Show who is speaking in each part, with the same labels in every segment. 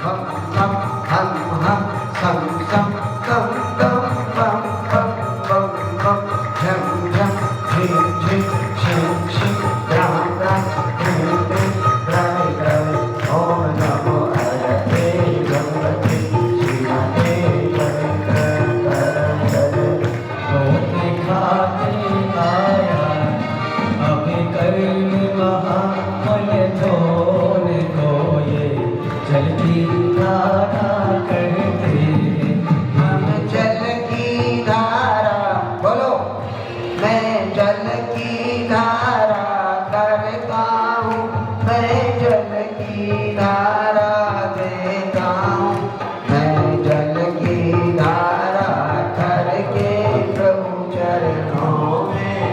Speaker 1: हम हम हम हम सम सम कम कम पम पम पम पम झम झम झिम झिम शिम शिम राम राम ह्रीं ह्रीं क्राय क्राय ओम नमो अरहते भगवते श्रीमते वेंकटेशाय।
Speaker 2: होते खाते आया अब कर्म महामल धोने को ये जलती धारा करते हैं।
Speaker 1: हम जल की धारा बोलो मैं जल की धारा करता हूँ मैं जल की धारा देता हूँ मैं जल की धारा करके प्रभु चरणों में।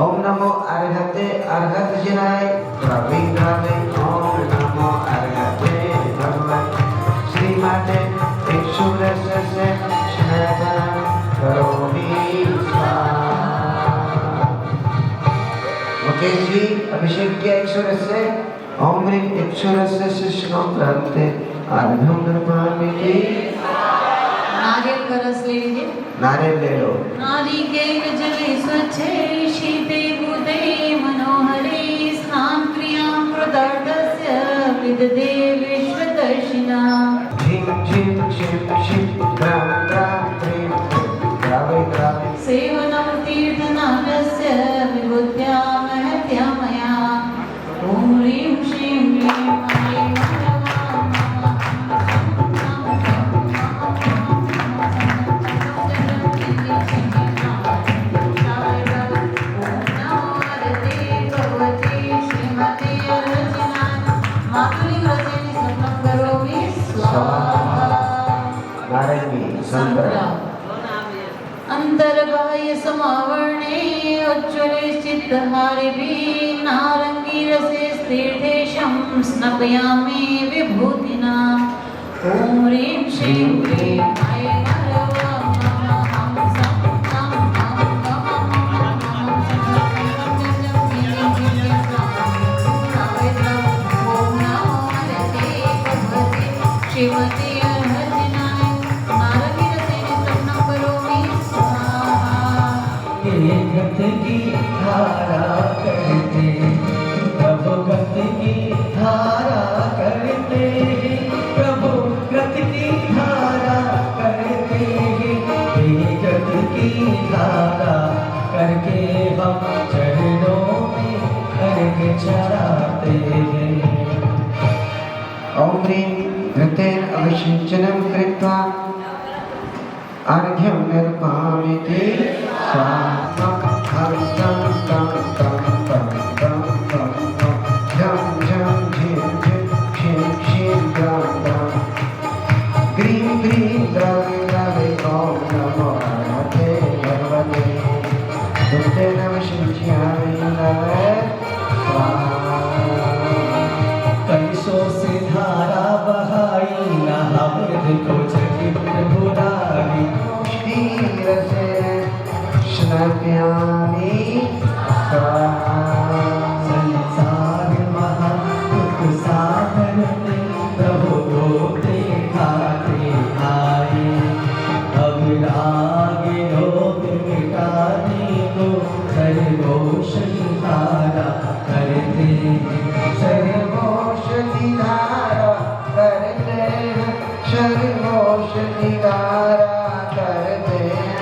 Speaker 1: ओम नमो अर्हते अर्हत जनाय द्रवि द्रवि ओम नमो अर्हते भगवते श्रीमते इक्षुरस्य स्नानं करोमि स्वाहा। मुकेश जी अभिषेक किया इक्षुरस्य ओम ह्रीं इक्षुरस्य स्नानं करते आरभ्यं निर्मामि की।
Speaker 3: नारियल का रस ले लीजिए।
Speaker 1: नारियल ले लो।
Speaker 3: नारिकेल जले स्वच्छे शीते बुदे मनोहरे स्नान क्रियां प्रदर्दस्य विदधे विश्वदर्शिना।
Speaker 1: झिम झिम शिम शिम ग्राम ग्राम ह्रीं ह्रीं द्रावय द्रावय
Speaker 3: सेवनं तीर्थनाथस्य विभूत्या महत्या मया। ॐ ह्रीं श्रीं क्लीं ऐं अंतर्बाह्य समावर्णे उज्ज्वले चित्तहारिभिः नारंगी रसे स्थिरदेशं स्नपयामि विभूतिना। ॐ ह्रीं श्रीं क्लीं ऐं श्रीमती अर्हतिनाय नारंगी रसेन स्तम्भं करोमि स्वाहा।
Speaker 2: गत की धारा करते प्रभु गत की धारा करते प्रभु गत की धारा करते गत की धारा करके हम चरणों में अर्घ चढ़ाते हैं।
Speaker 1: ओम ह्रीं घृतेन अभिषिञ्चनं कृत्वा अर्घ्यं निर्मामि ते स्वाहा। हम तं तं तं तं तं तं तं झं झं झिं झिं क्षिं क्षिं ग्रां ग्रां ग्रीं ग्रीं द्रवि द्रवि ओम नमो अर्हते भगवते घृतेन अभिषिञ्च्यामि नमः स्वाहा।
Speaker 2: कैसों से धारा बहाई नामृत को चकित बुराई
Speaker 1: क्षीर से स्नपयामि स्वाहा।
Speaker 2: संसार महादुख सागर में प्रभु को दिखाते आए अब आगे रोग मिटाने को सर्वोष धारा करते
Speaker 1: सर्वोष निधारा करते हैं सर्वोष निधारा करते हैं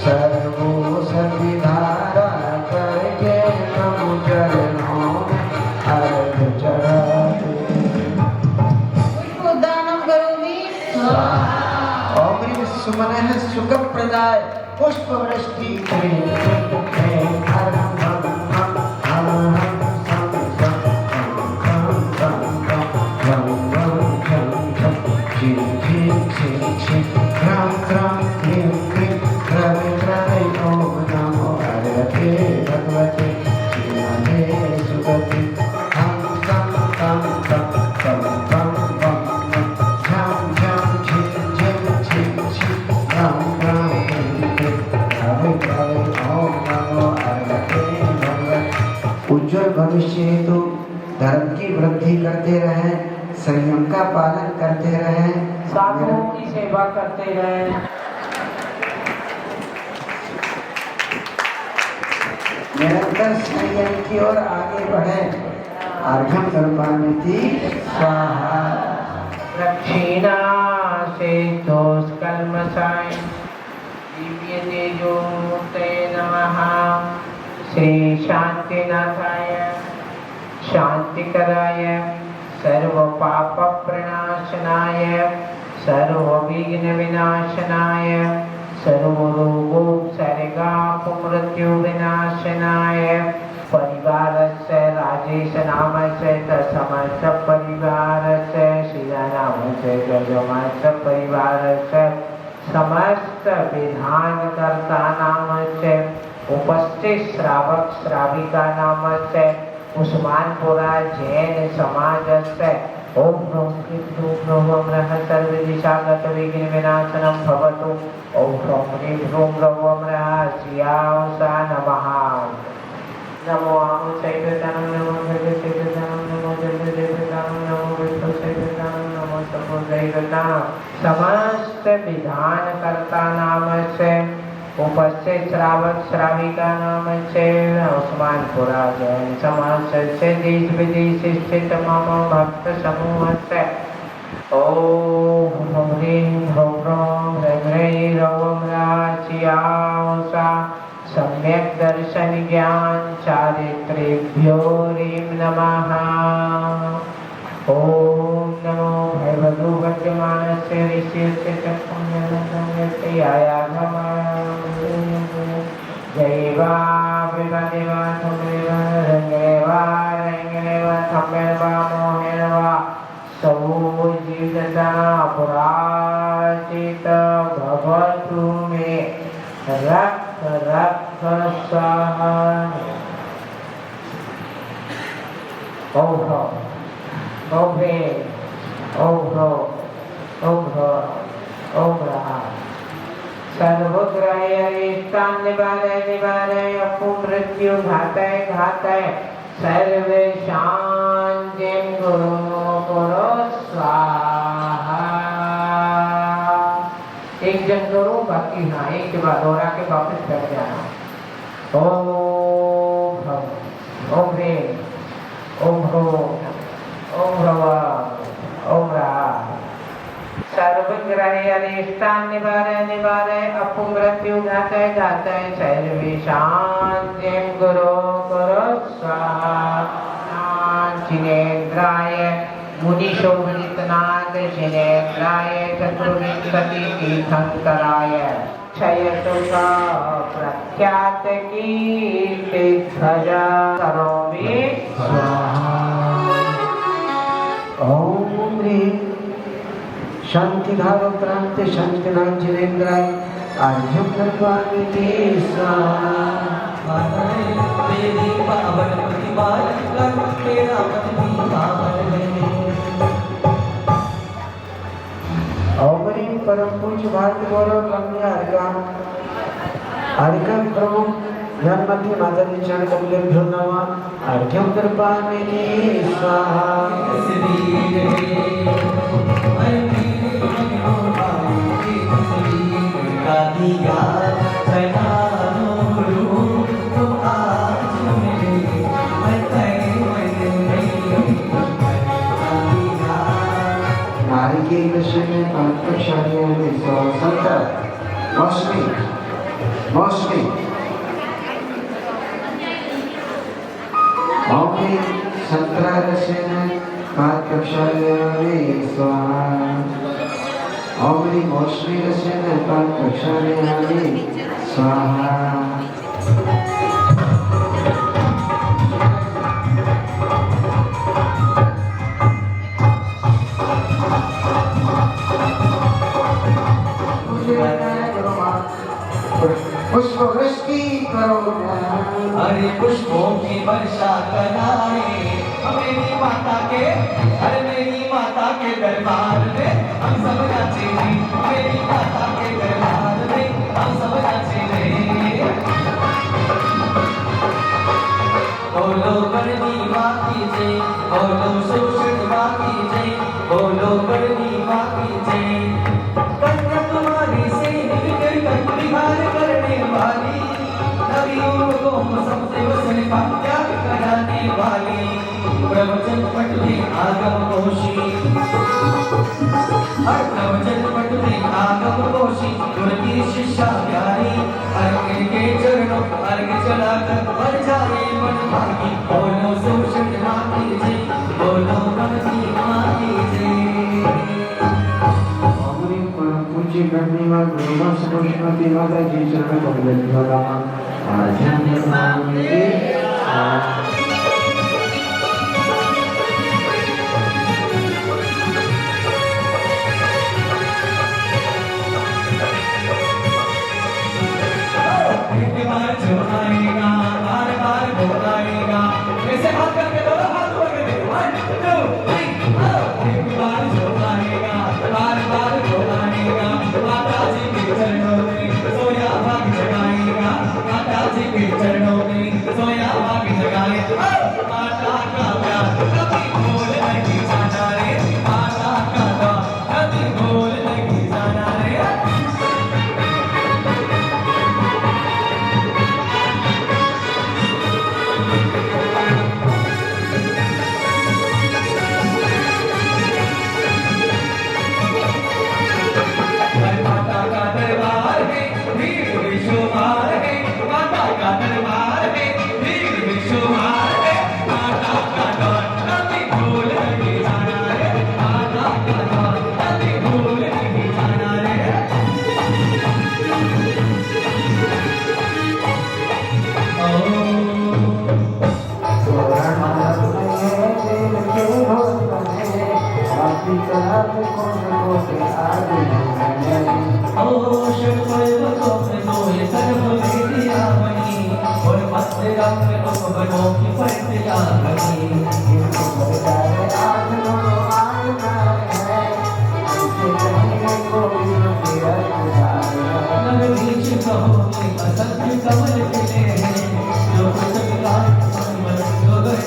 Speaker 1: सर्वोष निधारा करके प्रभु चरणों में अर्घ चढ़ाते
Speaker 3: दानं करोमि स्वाहा।
Speaker 1: ओम ह्रीं सुमनः सुखप्रदाय पुष्पवृष्टि ह्रीं ह्रीं हर हम हम हम हम सम सम हम हम हम हम हम झम झम झिं झिं छिं छिं ह्रां ह्रां क्लीं क्लीं द्रवि द्रवि ओम नमो अर्हते भगवते श्रीमते सुगते हम तं तं तं तं तं तं झं झं झिं झिं छिं छिं ह्रां ह्रां क्लीं क्लीं द्रवि द्रवि ओम नमो अर्हते भगवते। उज्ज्वल भविष्य हेतु धर्म की वृद्धि करते रहें, संयम का पालन करते रहें,
Speaker 4: साधुओं की सेवा करते रहें,
Speaker 1: निरंतर संयम की ओर आगे बढ़ें। अर्घ्यम कर्पामिति स्वाहा।
Speaker 4: दक्षिणा से दोष कल्मषाय दिव्य तेजोमूर्ते नमः। श्री शांतिनाथाय शांतिकराय सर्व पाप प्रणाशनाय सर्व विघ्न विनाशनाय सर्व रोगोपसर्गाप मृत्यु विनाशनाय परिवारस्य राजेश नामस्य समस्त परिवारस्य शिला नामस्य गजमस्य परिवारस्य समस्त विधानकर्ता नामस्य उपस्थित श्रावक श्राविका नामस्य उस्मानपुरा जैन समाजस्य ओम ह्रौं क्लीं ह्रूं ह्रौं रः सर्वदिशागत विघ्न विनाशनं भवतु। ओम ह्रौं क्लीं ह्रूं ह्रौं रः श्रियावसा नमः। नमो आहो चैतन्यं नमो भगवते नमो देवतां नमो विष्णुचैतन्यं नमो सर्वदैवतां समस्त विधानकर्ता नामस्य उपस्थित श्रावक श्राविका नामस्य उस्मानपुरा जैन समाजस्य देश विदेश स्थित मम भक्त समूहस्य ओम ह्रीं ह्रौं ह्रौं ह्रीं रौं राचियावसा सम्यक दर्शन ज्ञान चारित्रेभ्यो ह्रीं नमः। ओम नमो भगवतो गद्यमानस्य ऋषिस्य चक्रं जैवा विवादेवा थमेवा रंगेवा रंगेवा थमेवा मोहेवा सवो जीवदता अपराजित भवतु मे रक्ष रक्ष सहन। ओम ह्रौं ओम ह्रीं ओम ह्रौं ओम ह्रौं ओम रः सर्वग्रह अरिष्टान् निवारय निवारय अपमृत्यु घातय घातय सर्वेषां जयं गुरु गुरु स्वाहा। एक जन करो बाकी हाँ एक के बाद दोहरा के वापस कर जाना। ओम ह्रौं ओम ह्रीं ओम ह्रौं ओम ह्रौं ओम रः सर्वग्रह अरिष्टान् निवारय निवारय अपमृत्यु घातय घातय सर्वेषां जयं गुरु गुरु स्वाहा। जिनेन्द्राय मुनिशोभितनाथ जिनेन्द्राय चतुर्विंशति तीर्थंकराय क्षयतुका प्रख्यात कीर्ति ध्वजा करोमि स्वाहा।
Speaker 1: ओम ह्रीं शांतिधारो प्रांत शांतिनाथ जिनेन्द्राय अर्घ्यं कर्पामिति स्वाहा।
Speaker 2: तेरी पावन प्रतिभा तेरा
Speaker 1: ओम ह्रीं परम पूज्य भारत गौरव कन्या अर्घ्यं प्रमुख धर्मति माताजी चरण कमलेभ्यो नमः। अर्घ्यं कर्पामिति स्वाहा। नारिकेल कृष्ण पंचशालियों में संतर मौसमी मौसमी ओम ह्रीं संतरा रसेन पात्रशालियों में स्वाहा। ओम ह्रीं मौसमी रसेन पात्रशालियों में स्वाहा। पुष्पवृष्टि करो
Speaker 2: हरे पुष्पों की वर्षा कराए मेरी माता के अरे मेरी माता के दरबार में हम सब नाचे रे। मेरी माता के दरबार में हम सब नाचे रे। बोलो बड़ी माती से घोषी हर नवजन पट में आगम घोषी गुरती शिष्या प्यारी अर्घ के चरणों अर्घ चढ़ाकर बन जाए मन भागी बोलो सूषण माती जय बोलो गणती माती जय।
Speaker 1: हमारी परम पूज्य गणनीवान ब्रह्मा सरस्वती माता जी चरण कमल भगवान आजन्म मांगे
Speaker 2: एक बार जो आएगा बार बार वो आएगा ऐसे हाथ करके दोनों हाथ जोड़ के 1 2 3 एक बार जो आएगा बार बार वो आएगा माता जी के चरणों में सोया भाग जगाएगा माता जी के चरणों में सोया भाग जगाएगा माता का प्यार कभी भूल नहीं जाना रे माता का प्यार कभी भूल नहीं जाना रे। माता का दरबार है भीड़ विश्वमार है माता का दरबार है भीड़ विश्वमार है माता का द्वार कभी भूल नहीं जाना रे माता का द्वार कभी भूल नहीं जाना रे। और मस्त रंग बनो की पड़तिया बनी नग बीच कहो कि असंख्य कमल खिले हैं जो कुछ मिला मन जो गए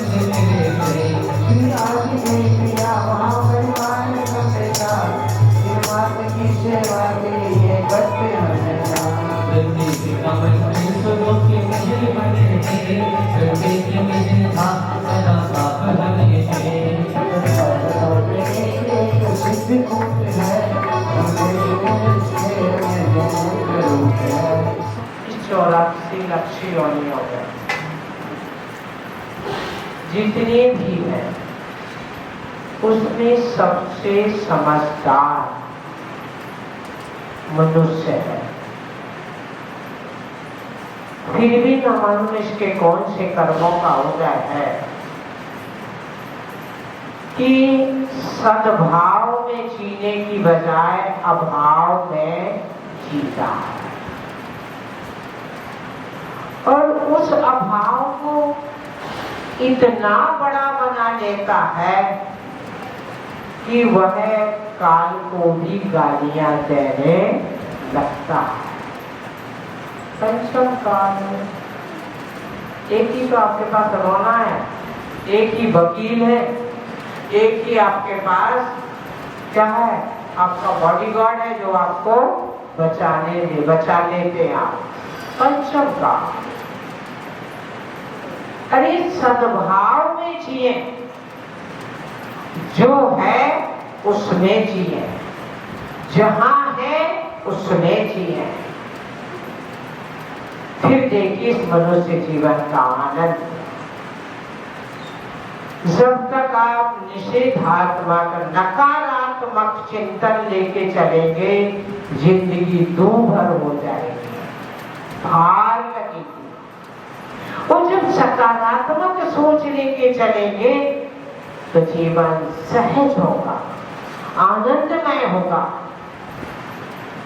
Speaker 2: मेरे गंदी सी कमल में सुनो के मुझे बने थे गंदी के मुझे था सदा साफ लगे थे।
Speaker 4: चौरासी लक्ष्य योनियों में जितने भी हैं उसमें सबसे समझदार मनुष्य है। फिर भी न मालूम इसके कौन से कर्मों का उदय है कि सद्भाव में जीने की बजाय अभाव में जीता है और उस अभाव को इतना बड़ा बना लेता है कि वह काल को भी गालियां देने लगता है। पंचम काल में एक ही तो आपके पास रोना है, एक ही वकील है, एक ही आपके पास क्या है, आपका बॉडीगार्ड है जो आपको बचा लेते हैं आप। पंचम काल, अरे सद्भाव में जिए, जो है उसमें जिए, जहां है उसमें जिए। फिर देखिए इस मनुष्य जीवन का आनंद। जब तक आप निषेधात्मक नकारात्मक चिंतन लेके चलेंगे जिंदगी दूभर हो जाएगी, भार लगेगी। और जब सकारात्मक सोच लेके चलेंगे तो जीवन सहज होगा, आनंदमय होगा।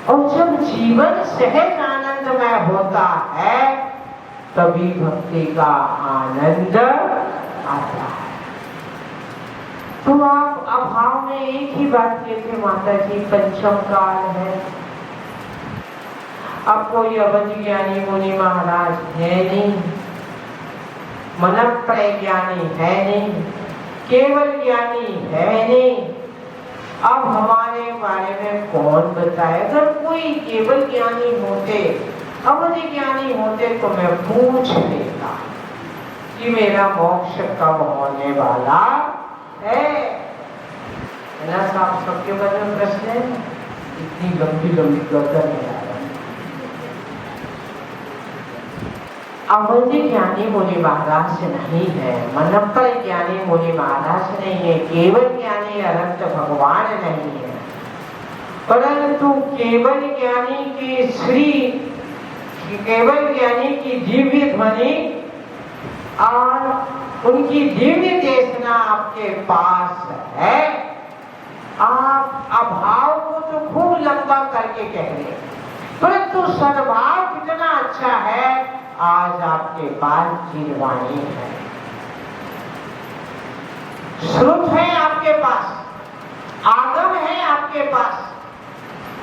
Speaker 4: और जब जीवन सहज आनंदमय होता है तभी भक्ति का आनंद आता है। तो आप अभाव में एक ही बात कहते माता जी, पंचम काल है। अब कोई अवध ज्ञानी मुनि महाराज है नहीं, मन प्रज्ञानी है नहीं, केवल ज्ञानी है नहीं। अब हमारे बारे में कौन बताए? अगर कोई केवल ज्ञानी होते, अवध ज्ञानी होते तो मैं पूछ लेता कि मेरा मोक्ष कब होने वाला है। है ना साहब, सबके मन में प्रश्न है, इतनी लंबी लंबी गर्दन है यार। अवधि ज्ञानी मुनि महाराज नहीं है, मनप्पल ज्ञानी मुनि महाराज नहीं है, केवल ज्ञानी अनंत भगवान नहीं है, परंतु केवल ज्ञानी की श्री, केवल ज्ञानी की दिव्य ध्वनि और उनकी दिव्य देशना आपके पास है। आप अभाव को तो खूब लंबा करके कह रहे, परंतु सद्भाव कितना अच्छा है, आज आपके पास चिरवाणी है, श्रुत है आपके पास, आगम है आपके पास,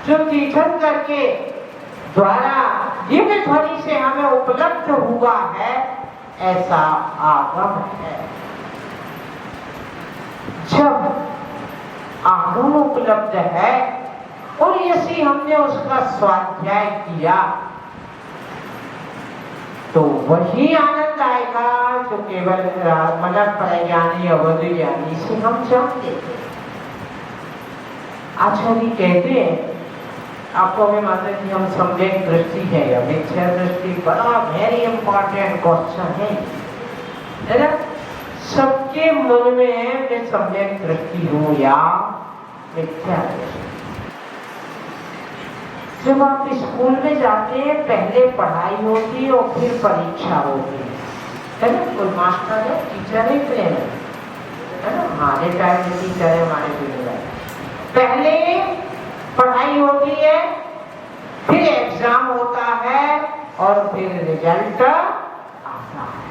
Speaker 4: जो तीर्थंकर के द्वारा दिव्य ध्वनि से हमें उपलब्ध हुआ है, ऐसा आगम है। जब आगम उपलब्ध है और यदि हमने उसका स्वाध्याय किया तो वही आनंद आएगा जो केवल मनप्पल ज्ञानी अवधि ज्ञानी से हम जानते थे। आचार्य कहते हैं, आपको हमें माता जी हम सम्यक दृष्टि है या मिथ्या दृष्टि, बड़ा वेरी इंपॉर्टेंट क्वेश्चन है ना। सबके मन में मैं सम्यक दृष्टि हूँ या मिथ्या दृष्टि। जब आप स्कूल में जाते हैं, पहले पढ़ाई होती है और फिर परीक्षा होती है ना। कोई मास्टर है, टीचर है, ट्रेनर है ना, हमारे टाइम में टीचर है, हमारे ट्रेनर। पहले पढ़ाई होती है, फिर एग्जाम होता है और फिर रिजल्ट आता है।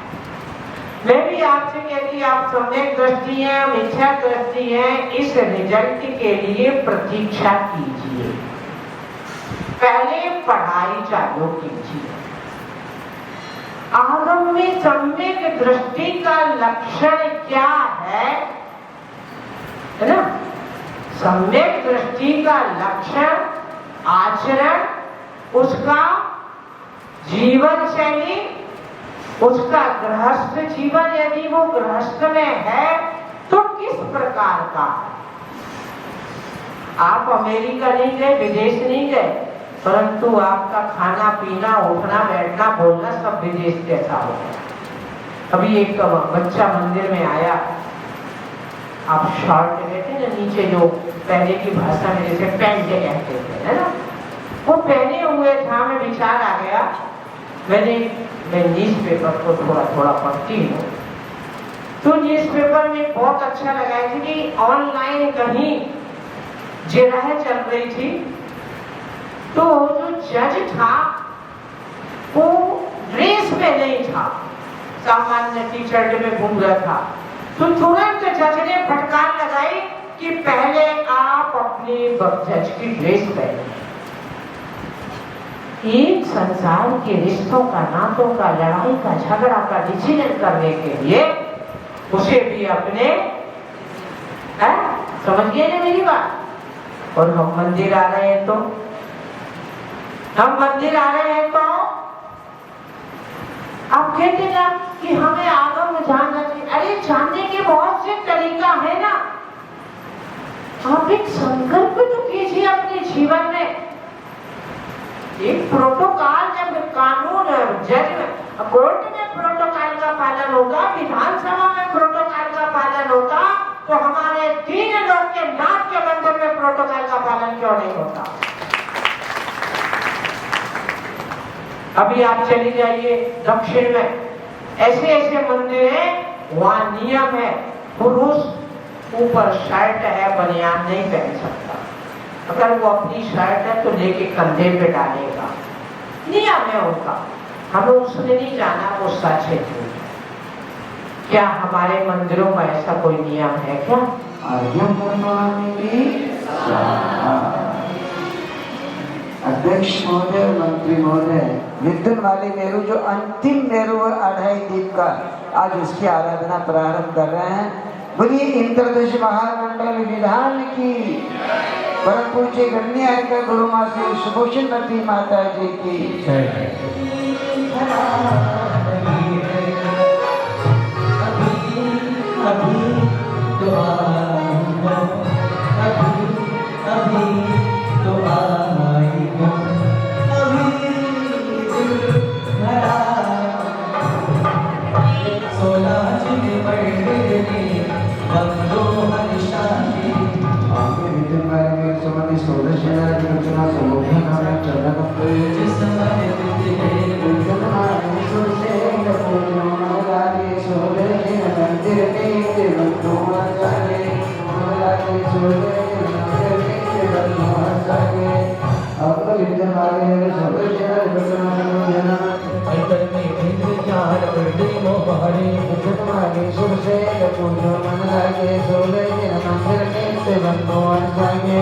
Speaker 4: मैं भी आपसे कहती, आप सम्यक दृष्टि है, मिथ्या दृष्टि है, इस रिजल्ट के लिए प्रतीक्षा कीजिए, पहले पढ़ाई चालू कीजिए। आगम में सम्यक दृष्टि का लक्षण क्या है ना। सम्यक दृष्टि का लक्षण आचरण, उसका जीवन शैली, उसका गृहस्थ जीवन, यदि वो गृहस्थ में है तो किस प्रकार का। आप अमेरिका नहीं गए, विदेश नहीं गए, परंतु आपका खाना पीना, उठना बैठना बोलना सब विदेश जैसा हो गया। अभी एक बच्चा मंदिर में आया, आप शॉर्ट कहते ना नीचे, जो पहले की भाषा में जैसे पैंट कहते थे है ना, वो पहने हुए था। मैं विचार आ गया, मैं न्यूज पेपर को थोड़ा थोड़ा पढ़ती हूँ, तो न्यूज पेपर में बहुत अच्छा लगा है कि ऑनलाइन कहीं जिरह चल रही थी, तो जो जज था वो ड्रेस में नहीं था, सामान्य टी शर्ट में घूम रहा था। तो तुरंत जज ने फटकार लगाई कि पहले आप अपनी जज की ड्रेस पहने। एक संसार के रिश्तों का, नातों का, लड़ाई का, झगड़ा का डिसीजन करने के लिए उसे भी अपने समझ गए ना मेरी बात। और हम मंदिर आ रहे हैं तो आप कहते ना कि हमें आगम जानना चाहिए। अरे जानने के बहुत से तरीका है ना। आप एक संकल्प तो कीजिए अपने जीवन में, एक प्रोटोकॉल, जब कानून जज कोर्ट में प्रोटोकॉल का पालन होगा, विधानसभा में प्रोटोकॉल का पालन होगा, तो हमारे 3 लोग के नाक के बंधन में प्रोटोकॉल का पालन क्यों नहीं होता। अभी आप चली जाइए दक्षिण में, ऐसे ऐसे मंदिर हैं, वहां नियम है पुरुष ऊपर शर्ट है, बनियान नहीं पहन सकता। अगर वो अपनी शर्ट है तो लेके कंधे पे डालेगा, नियम है उनका। हमें उसने नहीं जाना वो सच है झूठ। क्या हमारे मंदिरों में ऐसा कोई नियम है क्या?
Speaker 1: अध्यक्ष महोदय, मंत्री महोदय, विद्युत वाले मेरू जो अंतिम मेरू 2.5 दीप का, आज उसकी आराधना प्रारंभ कर रहे हैं। बोलिए इंद्रदश महामंडल विधान की, परम पूज्य गण्य का गुरु माँ श्री सुभूषणवती माता जी की
Speaker 2: अभी हरे
Speaker 1: तुम्हारे सुर से पूजो मन लागे सोले जिन मंदिर के बंदो अनसागे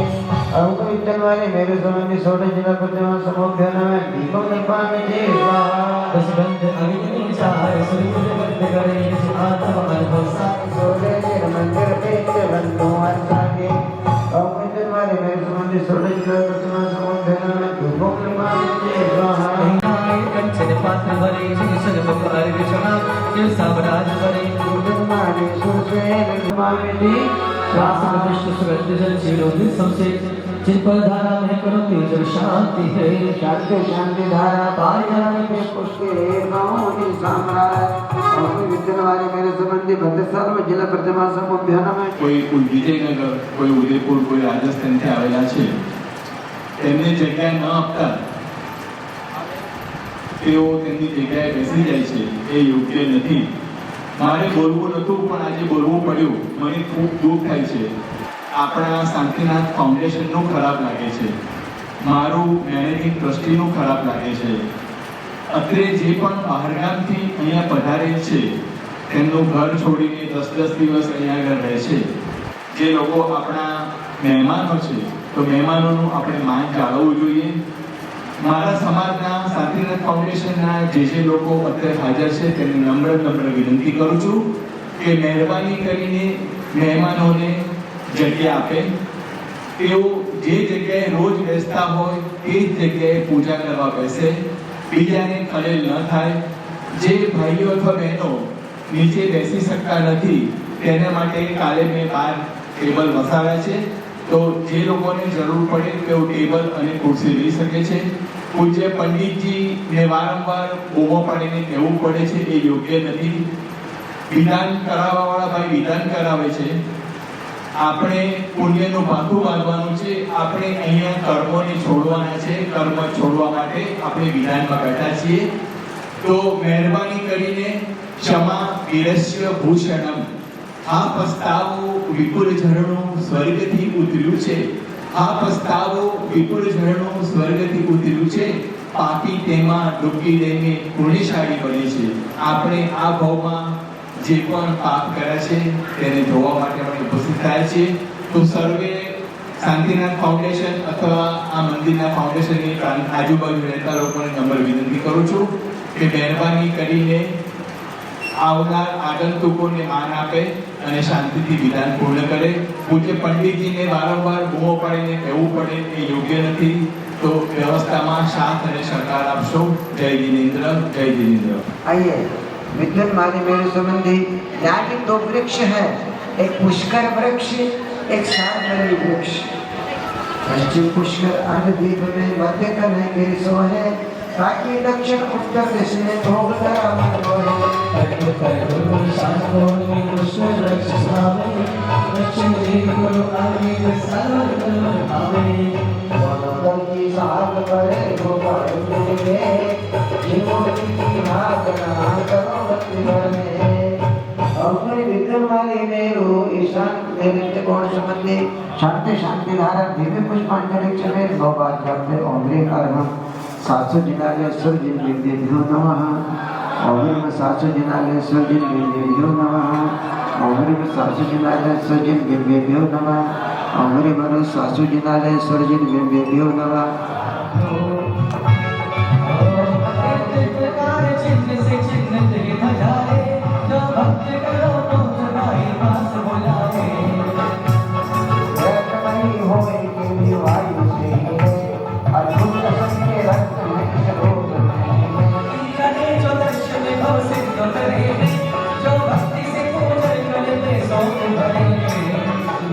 Speaker 1: अब विठल वाले मेरे समय सोले जिन प्रतिमा समोभ्यन में दीपो निर्पान जी स्वाहा
Speaker 2: दस बंद अग्नि चार सूर्य बंद करे आत्मा अनुभव
Speaker 1: सोले जिन मंदिर के बंदो अनसागे अब विठल वाले मेरे समय सोले जिन प्रतिमा समोभ्यन में दीपो निर्पान जी स्वाहा
Speaker 2: कंचन पात्र भरे जिन सगम अर्घना जिन सावराज भरे
Speaker 1: तुम्हारे सुर से तुम्हारे दी
Speaker 2: श्वास विष्णु सुगंध जल शिरोधि सबसे जिन पर धारा में करो तेज शांति है
Speaker 1: शांति शांति धारा पार जाने के पुष्के गाँव की साम्राज्य और विद्युत वाले मेरे संबंधी बंद सर्व जिला प्रतिमा समूह में
Speaker 5: કોઈ વિજયનગર કોઈ ઉદયપુર કોઈ રાજસ્થાનથી આવેલા છે તેમને જગ્યા ન આપતા તેઓ તેમની જગ્યાએ બેસી જાય છે એ યોગ્ય નથી. મારે બોલવું નહોતું પણ આજે બોલવું પડ્યું. મને ખૂબ દુઃખ થાય છે. આપણા શાંતિનાથ ફાઉન્ડેશનનું ખરાબ લાગે છે, મારું મેનેજિંગ ટ્રસ્ટીનું ખરાબ લાગે છે. અત્રે જે પણ બહારગામથી અહીંયા પધારેલ છે તેમનું ઘર છોડીને 10-10 દિવસ અહીંયા આગળ રહે છે. જે લોકો આપણા મહેમાનો છે તો મહેમાનોનું આપણે માન જાળવવું જોઈએ. મારા સમાજના શાંતિનાથ ફાઉન્ડેશનના જે લોકો અત્યારે હાજર છે તેમને નમ્ર વિનંતી કરું છું કે મહેરબાની કરીને મહેમાનોને જગ્યા આપે. તેઓ જે જગ્યાએ રોજ બેસતા હોય તે જ જગ્યાએ પૂજા કરવા બેસે, બીજાને ખલેલ ન થાય. જે ભાઈઓ અથવા બહેનો નીચે બેસી શકતા નથી તેના માટે કાલે મેં 12 ટેબલ વસાવ્યા છે. તો જે લોકોને જરૂર પડે તેઓ ટેબલ અને ખુરશી લઈ શકે છે. પૂજ્ય પંડિતજીને વારંવાર બૂમો પાડીને કહેવું પડે છે એ યોગ્ય નથી. વિધાન કરાવવાવાળા ભાઈ વિધાન કરાવે છે. આપણે પુણ્યનું ભાથું બાંધવાનું છે. આપણે અહીંયા કર્મોને છોડવાના છે. કર્મ છોડવા માટે આપણે વિધાનમાં બેઠા છીએ. તો મહેરબાની કરીને ક્ષમા વીરસ્ય ભૂષણમ. આ પસ્તાવો વિપુલ ઝરણું સ્વર્ગથી ઉતર્યું છે. આ પસ્તાવો વિપુલ ઝરણું સ્વર્ગથી ઉતર્યું છે. પાપી તેમાં ડૂબકી લઈને પુણ્યશાળી બને છે. આપણે આ ભાવમાં જે પણ પાપ કર્યા છે તેને ધોવા માટે આપણે ઉપસ્થિત થયા છીએ. તો સર્વે શાંતિનાથ ફાઉન્ડેશન અથવા આ મંદિરના ફાઉન્ડેશનની આજુબાજુ રહેતા લોકોને નમ્ર વિનંતી કરું છું કે મહેરબાની કરીને આવનાર આગંતુકોને માન આપે અને શાંતિથી વિધાન પૂર્ણ કરે. પૂજ્ય પંડિતજીને વારંવાર બૂમો પાડીને કહેવું પડે એ યોગ્ય નથી. તો વ્યવસ્થામાં સાથ અને સહકાર આપશો. જય जिनेन्द्र, जय जिनेन्द्र.
Speaker 1: आइए विद्युत माने मेरे संबंधी यहाँ के 2 वृक्ष है, एक पुष्कर वृक्ष, एक सारमली वृक्ष. पश्चिम पुष्कर अर्धद्वीप में मध्य करने के सो है, ताकि दक्षिण उत्तर दिशा में भोग करा मन बोले. की साथ पड़े गोपाल देवे जीवों की हाथ ना करो भक्ति में. अपने विक्रम वाले मेरो ईशान देवते कोण संबंधी शांति शांति धारा दिव्य पुष्पांजलि में भगवान जपते ओमरे कर्म 700 जिनालेश्वर जिन विद्येभ्यो नमः. ओम 700 जिनालेश्वर जिन विद्येभ्यो नमः. ओम 700 जिनालेश्वर जिन विद्येभ्यो नमः. ओम 700 जिनालेश्वर जिन विद्येभ्यो नमः.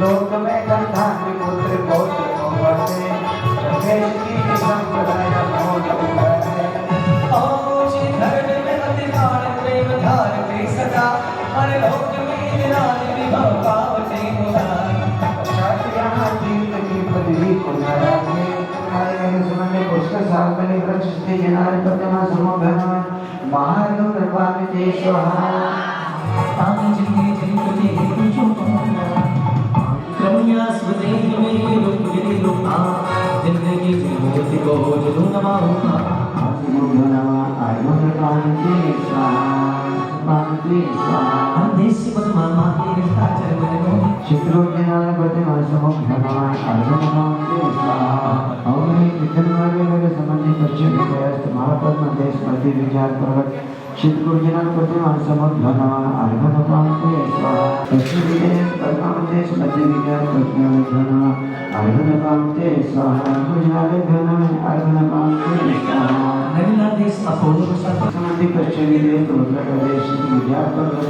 Speaker 1: लोक में गंधा पुत्र बहुत होते देश की संप्रदाय बहुत होते.
Speaker 2: धर्म में अधिकार प्रेम धारते सदा हर लोक में निराल विभव पावते मुरार.
Speaker 1: शास्त्रियाँ तीर्थ की पदवी को नाराज़े हमारे समय पुष्कर सारमली वृक्ष से जनार प्रतिमा समूह में महादेव निर्वाण जय स्वाहा.
Speaker 2: आमी जी जी कुछ क्रमया स्वदेह में रूप गिरी रूपा जिंदगी जीवोति को जदू नमः.
Speaker 1: नमः आयुर्वाण जय स्वाहा. भगवते स्वाहा
Speaker 2: देसी मामा के काजल बनो
Speaker 1: चित्रोज्ञान प्रतिमा समुख भगवान अर्जुन भगवते स्वाहा ओम विक्रमार्य मेरे संबंधी पश्चिम प्रयास महापद्म देश मध्य विचार पर्वत चित्रोज्ञान प्रतिमा समुख भगवान अर्जुन भगवते स्वाहा पश्चिम पद्म देश मध्य विचार पश्चिम भगवान अर्जुन भगवते स्वाहा गुजरात भगवान अर्जुन भगवते स्वाहा
Speaker 2: नगला देश अपोलो
Speaker 1: संबंधी पश्चिम देश उत्तर प्रदेश विचार पर्वत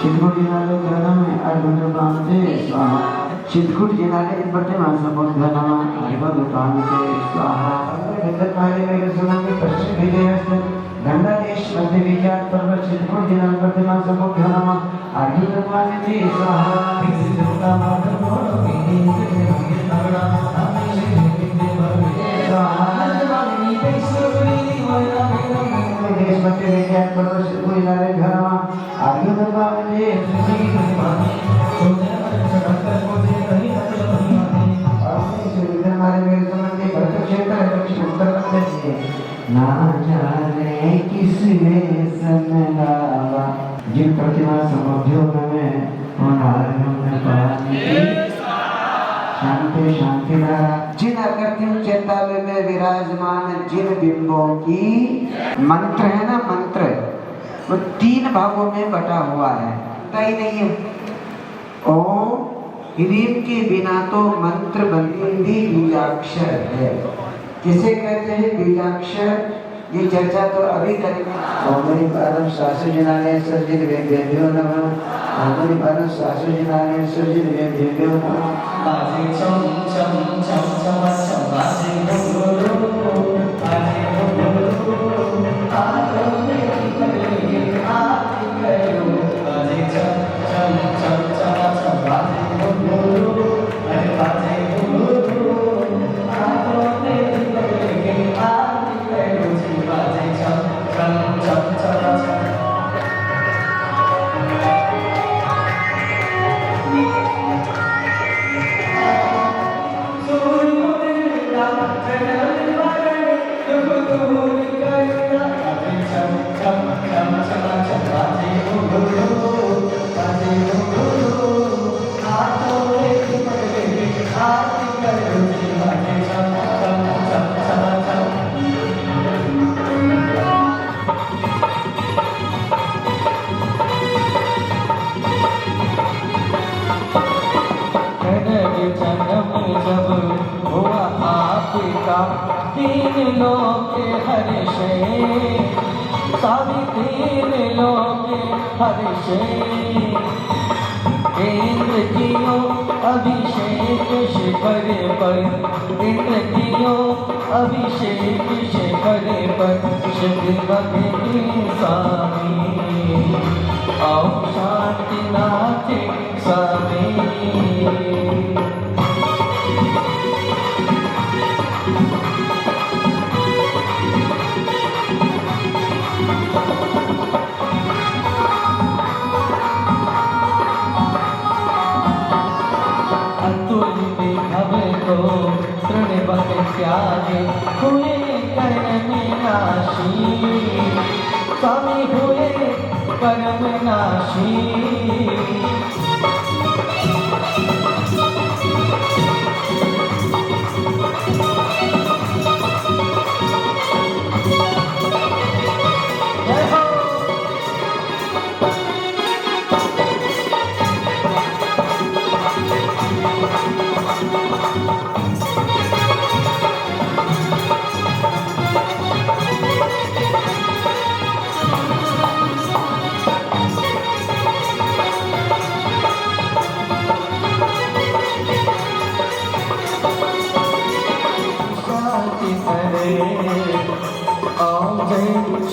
Speaker 1: चित्रकूट जिल्ह्याले घनामे अर्बन प्रांते स्वाहा चित्रकूट जिल्ह्याले प्रतिमा समुख घनामा अर्बन प्रांते स्वाहा गंगत माले मेरे सुनामी पश्चिम विदेश गंगा देश मध्य विचार पर्वत चित्रकूट जिल्हा प्रतिमा समुख घनामा अर्बन प्रांते स्वाहा देश मध्य विचार पर्वत चित्रकूट जिल्ह्याले घनामा अर्बन प्रांते ना जाने किसने सनलावा जिन प्रतिमा समझो में शांति शांति धारा जिन अकृत्रिम चेतावे में विराजमान जिन बिंबों की मंत्र है ना मंत्र वो 3 भागों में बटा हुआ है पता ही नहीं है ओम ह्रीम के बिना तो मंत्र बंदी बीजाक्षर है किसे कहते हैं बीजाक्षर ये चर्चा तो अभी करेंगे ओमरी परम शास्त्रजनालय सर्जित वेदेभ्यो नमः ओमरी परम शास्त्रजनालय सर्जित वेदेभ्यो नमः
Speaker 2: बाजे चम चम चम चम चम बाजे बोलो बाजे बोलो आतो मेरी करेंगे आती करो बाजे चम चम चम चम चम बाजे बोलो अरे बाजे बोलो आतो मेरी करेंगे आती करो जी बाजे चम चम चम चम चम तीन लोग हर्षे सारी 3 लोग हर्षे इंद्र कियो अभिषेक शिखर पर इंद्र कियो अभिषेक शिखर पर शिव भक्ति स्वामी आओ शांति नाथ स्वामी त्यागे हुए कर्म नाशी स्वामी हुए कर्म नाशी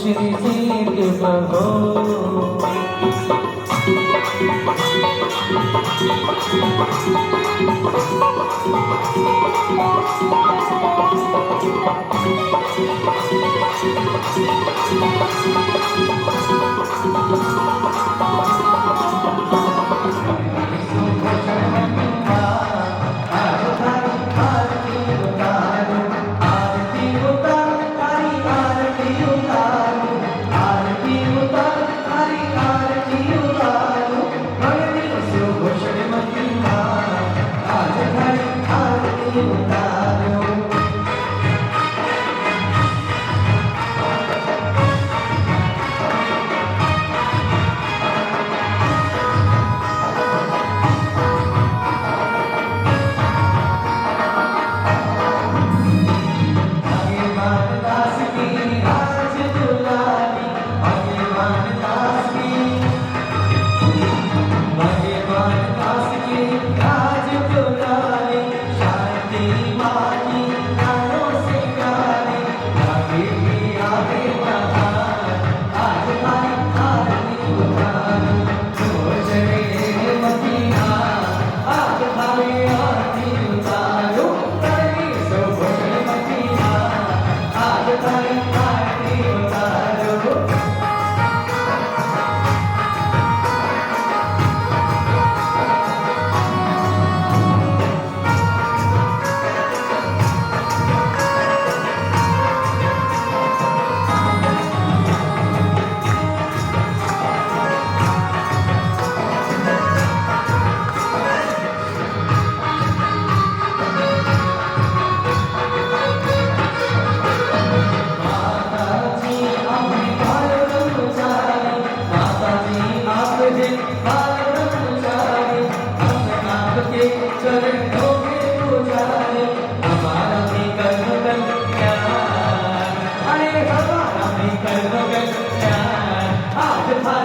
Speaker 2: श्री सिद्ध प्रभु आरती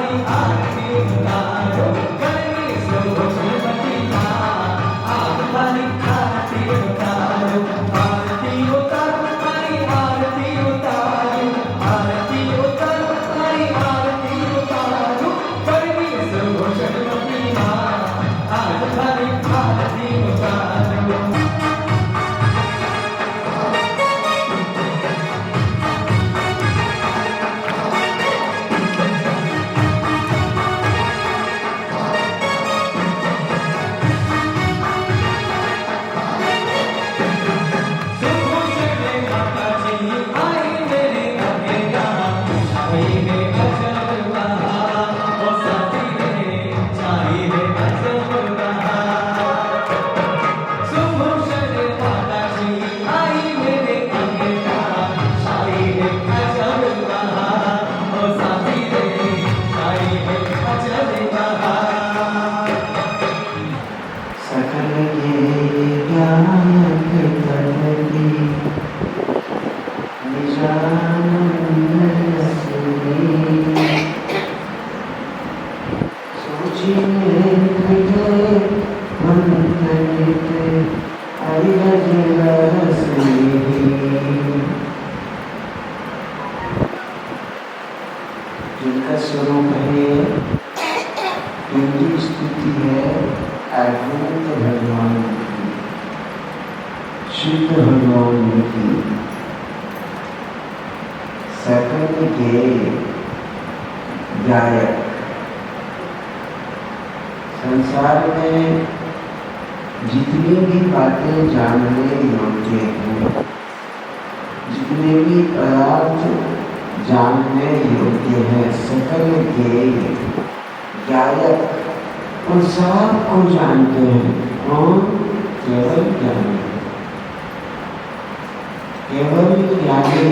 Speaker 2: तुम्हारी आरती उतारो करेंगे श्रीमती माँ आज तुम्हारी आरती उतारो आरती उतारो तुम्हारी आरती उतारो आरती उतारो तुम्हारी आरती उतारो करेंगे श्रीमती माँ आज तुम्हारी आरती उतारो
Speaker 1: सकल ज्ञान की निजानंद रसनी सोचिए हृदय मन करते अरिहज रसनी जिनका स्वरूप है जिनकी स्तुति है अद्भुत भगवान की शुद्ध भगवान की सकल के गायक संसार में जितनी भी बातें जानने योग्य हैं जितने भी पदार्थ जानने योग्य हैं सकल के गायक उन सब को जानते हैं कौन केवल ज्ञानी केवल ज्ञानी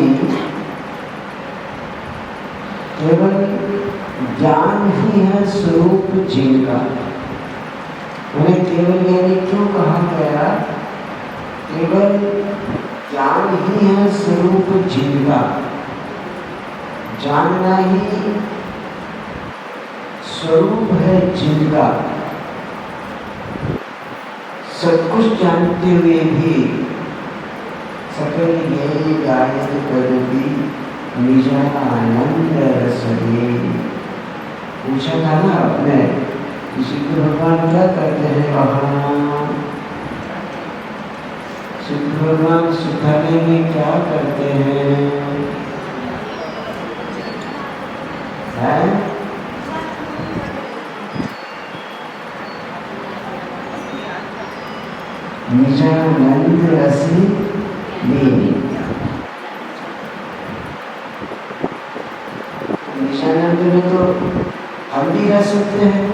Speaker 1: केवल ज्ञान ही है स्वरूप जिनका उन्हें केवल ज्ञानी क्यों कहा गया केवल ज्ञान ही है स्वरूप जिनका जानना ही स्वरूप है जिनका सब कुछ जानते हुए भी सकल ज्ञानी गायन कर भी निजा आनंद रसने पूछा था ना अपने सिद्ध भगवान क्या करते हैं वहाँ सिद्ध भगवान सुखाने में क्या करते हैं निजानंद रसी निशानंद में तो हम भी रह सकते हैं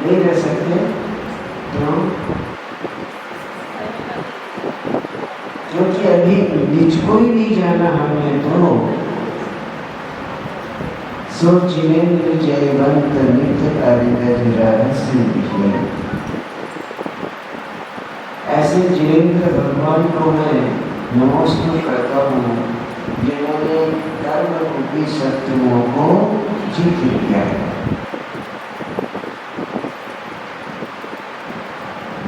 Speaker 1: नहीं रह सकते क्यों क्योंकि अभी निज को ही नहीं जाना हमने तो सो जिनेन्द्र जयवंत नित्य रहस्य ऐसे जिनेन्द्र भगवान को मैं नमस्कार करता हूँ जिन्होंने कर्म रूपी शत्रुओं को जीत लिया है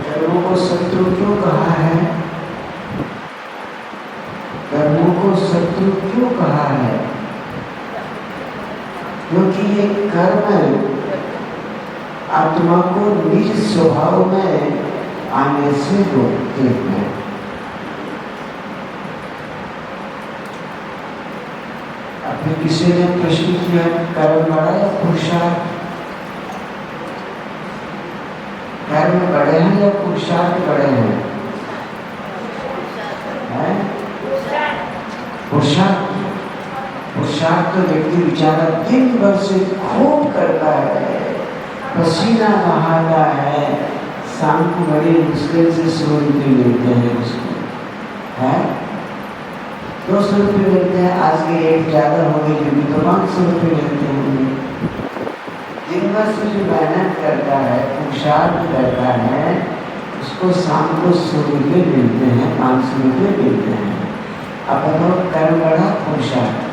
Speaker 1: कर्मों को शत्रु क्यों कहा है कर्मों को शत्रु क्यों कहा है क्योंकि ये कर्म आत्मा को निज स्वभाव में आने से रोकते हैं अपने किसी ने प्रश्न किया कर्म बड़ा या पुरुषार्थ कर्म बड़े हैं या पुरुषार्थ बड़े हैं पुरुषार्थ तो व्यक्ति बेचारा दिन भर से खूब करता है पसीना बहाता है शाम को बड़ी मुश्किल से 100 रुपये मिलते हैं उसको है 200 रुपये मिलते हैं आज की रेट ज़्यादा हो गई क्योंकि तो 500 रुपये मिलते होंगे दिन भर से जो मेहनत करता है पुरुषार्थ करता है उसको शाम को 100 रुपये मिलते हैं 500 रुपये मिलते हैं अब बताओ कर्म बड़ा पुरुषार्थ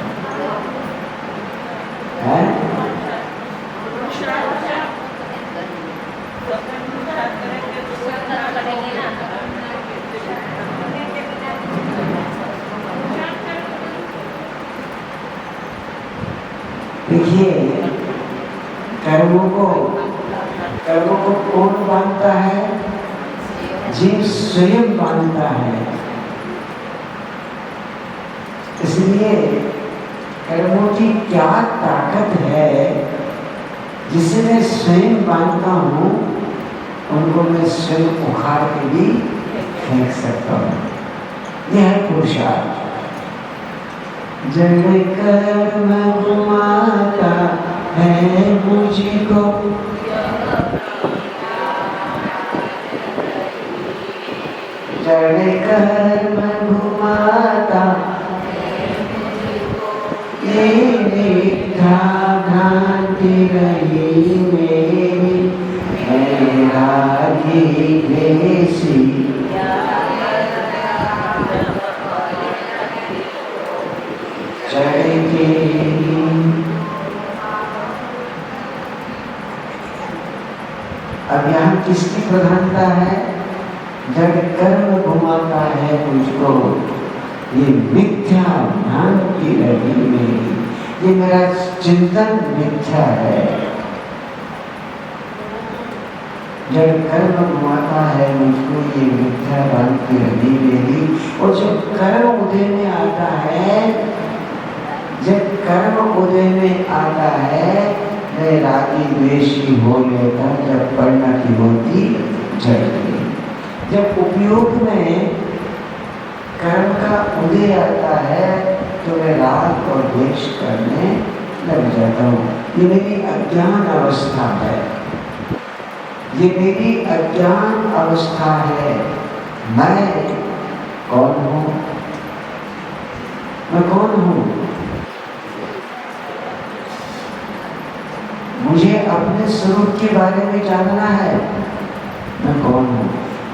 Speaker 1: है कर्मों को कौन बांधता है? जीव स्वयं बांधता है। इसलिए कर्मों की क्या ताकत है जिसे मैं स्वयं बांधता हूँ, उनको मैं स्वयं उखाड़ के भी फेंक सकता हूँ। यह है पुरुषार्थ। जड़ कर्म घुमाता है मुझको, जड़ कर्म घुमाता ये मिथ्या भ्रांति रही मेरी, है रागी देसी अब यहाँ किसकी प्रधानता है? जड़ कर्म घुमाता है मुझको, ये मिथ्या भ्रांति रही मेरी, ये मेरा चिंतन मिथ्या है। जड़ कर्म घुमाता है मुझको, ये मिथ्या भ्रांति रही मेरी। और जब कर्म उदय में आता है, जब कर्म उदय में आता है, मैं रागी द्वेषी हो लेता जब परिणति होती जड़। जब उपयोग में कर्म का उदय आता है तो मैं राग और द्वेष करने लग जाता हूँ। ये मेरी अज्ञान अवस्था है, ये मेरी अज्ञान अवस्था है। मैं कौन हूँ? मैं कौन हूँ? मुझे अपने स्वरूप के बारे में जानना है। मैं कौन हूँ?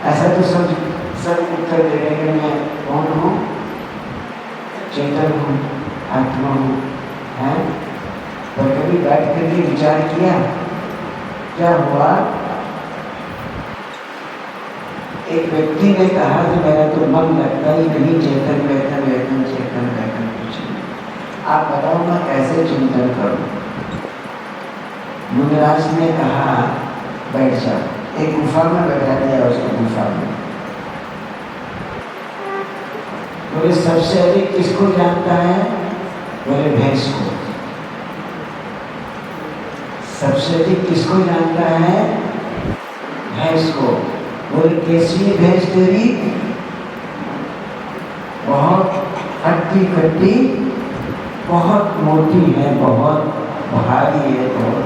Speaker 1: ऐसा तो सब उत्तर दे रहे हैं, मैं कौन हूँ? चेतन हूँ, आत्मा हूँ, है? पर कभी बैठ करके विचार किया क्या हुआ? एक व्यक्ति ने कहा कि मेरा तो मन लगता ही नहीं, चेतन वेतन वेतन चेतन वेतन कुछ नहीं। आप बताओ मैं कैसे चिंतन करूँ? मुनिराज ने कहा बैठ जा। एक गुफा में बैठा दिया उसको, गुफा में। बोले सबसे अधिक किसको जानता है? बोले भैंस को। सबसे अधिक किसको जानता है? भैंस को। बोले कैसी भैंस तेरी? बहुत हट्टी कट्टी, बहुत मोटी है, बहुत भारी है, बहुत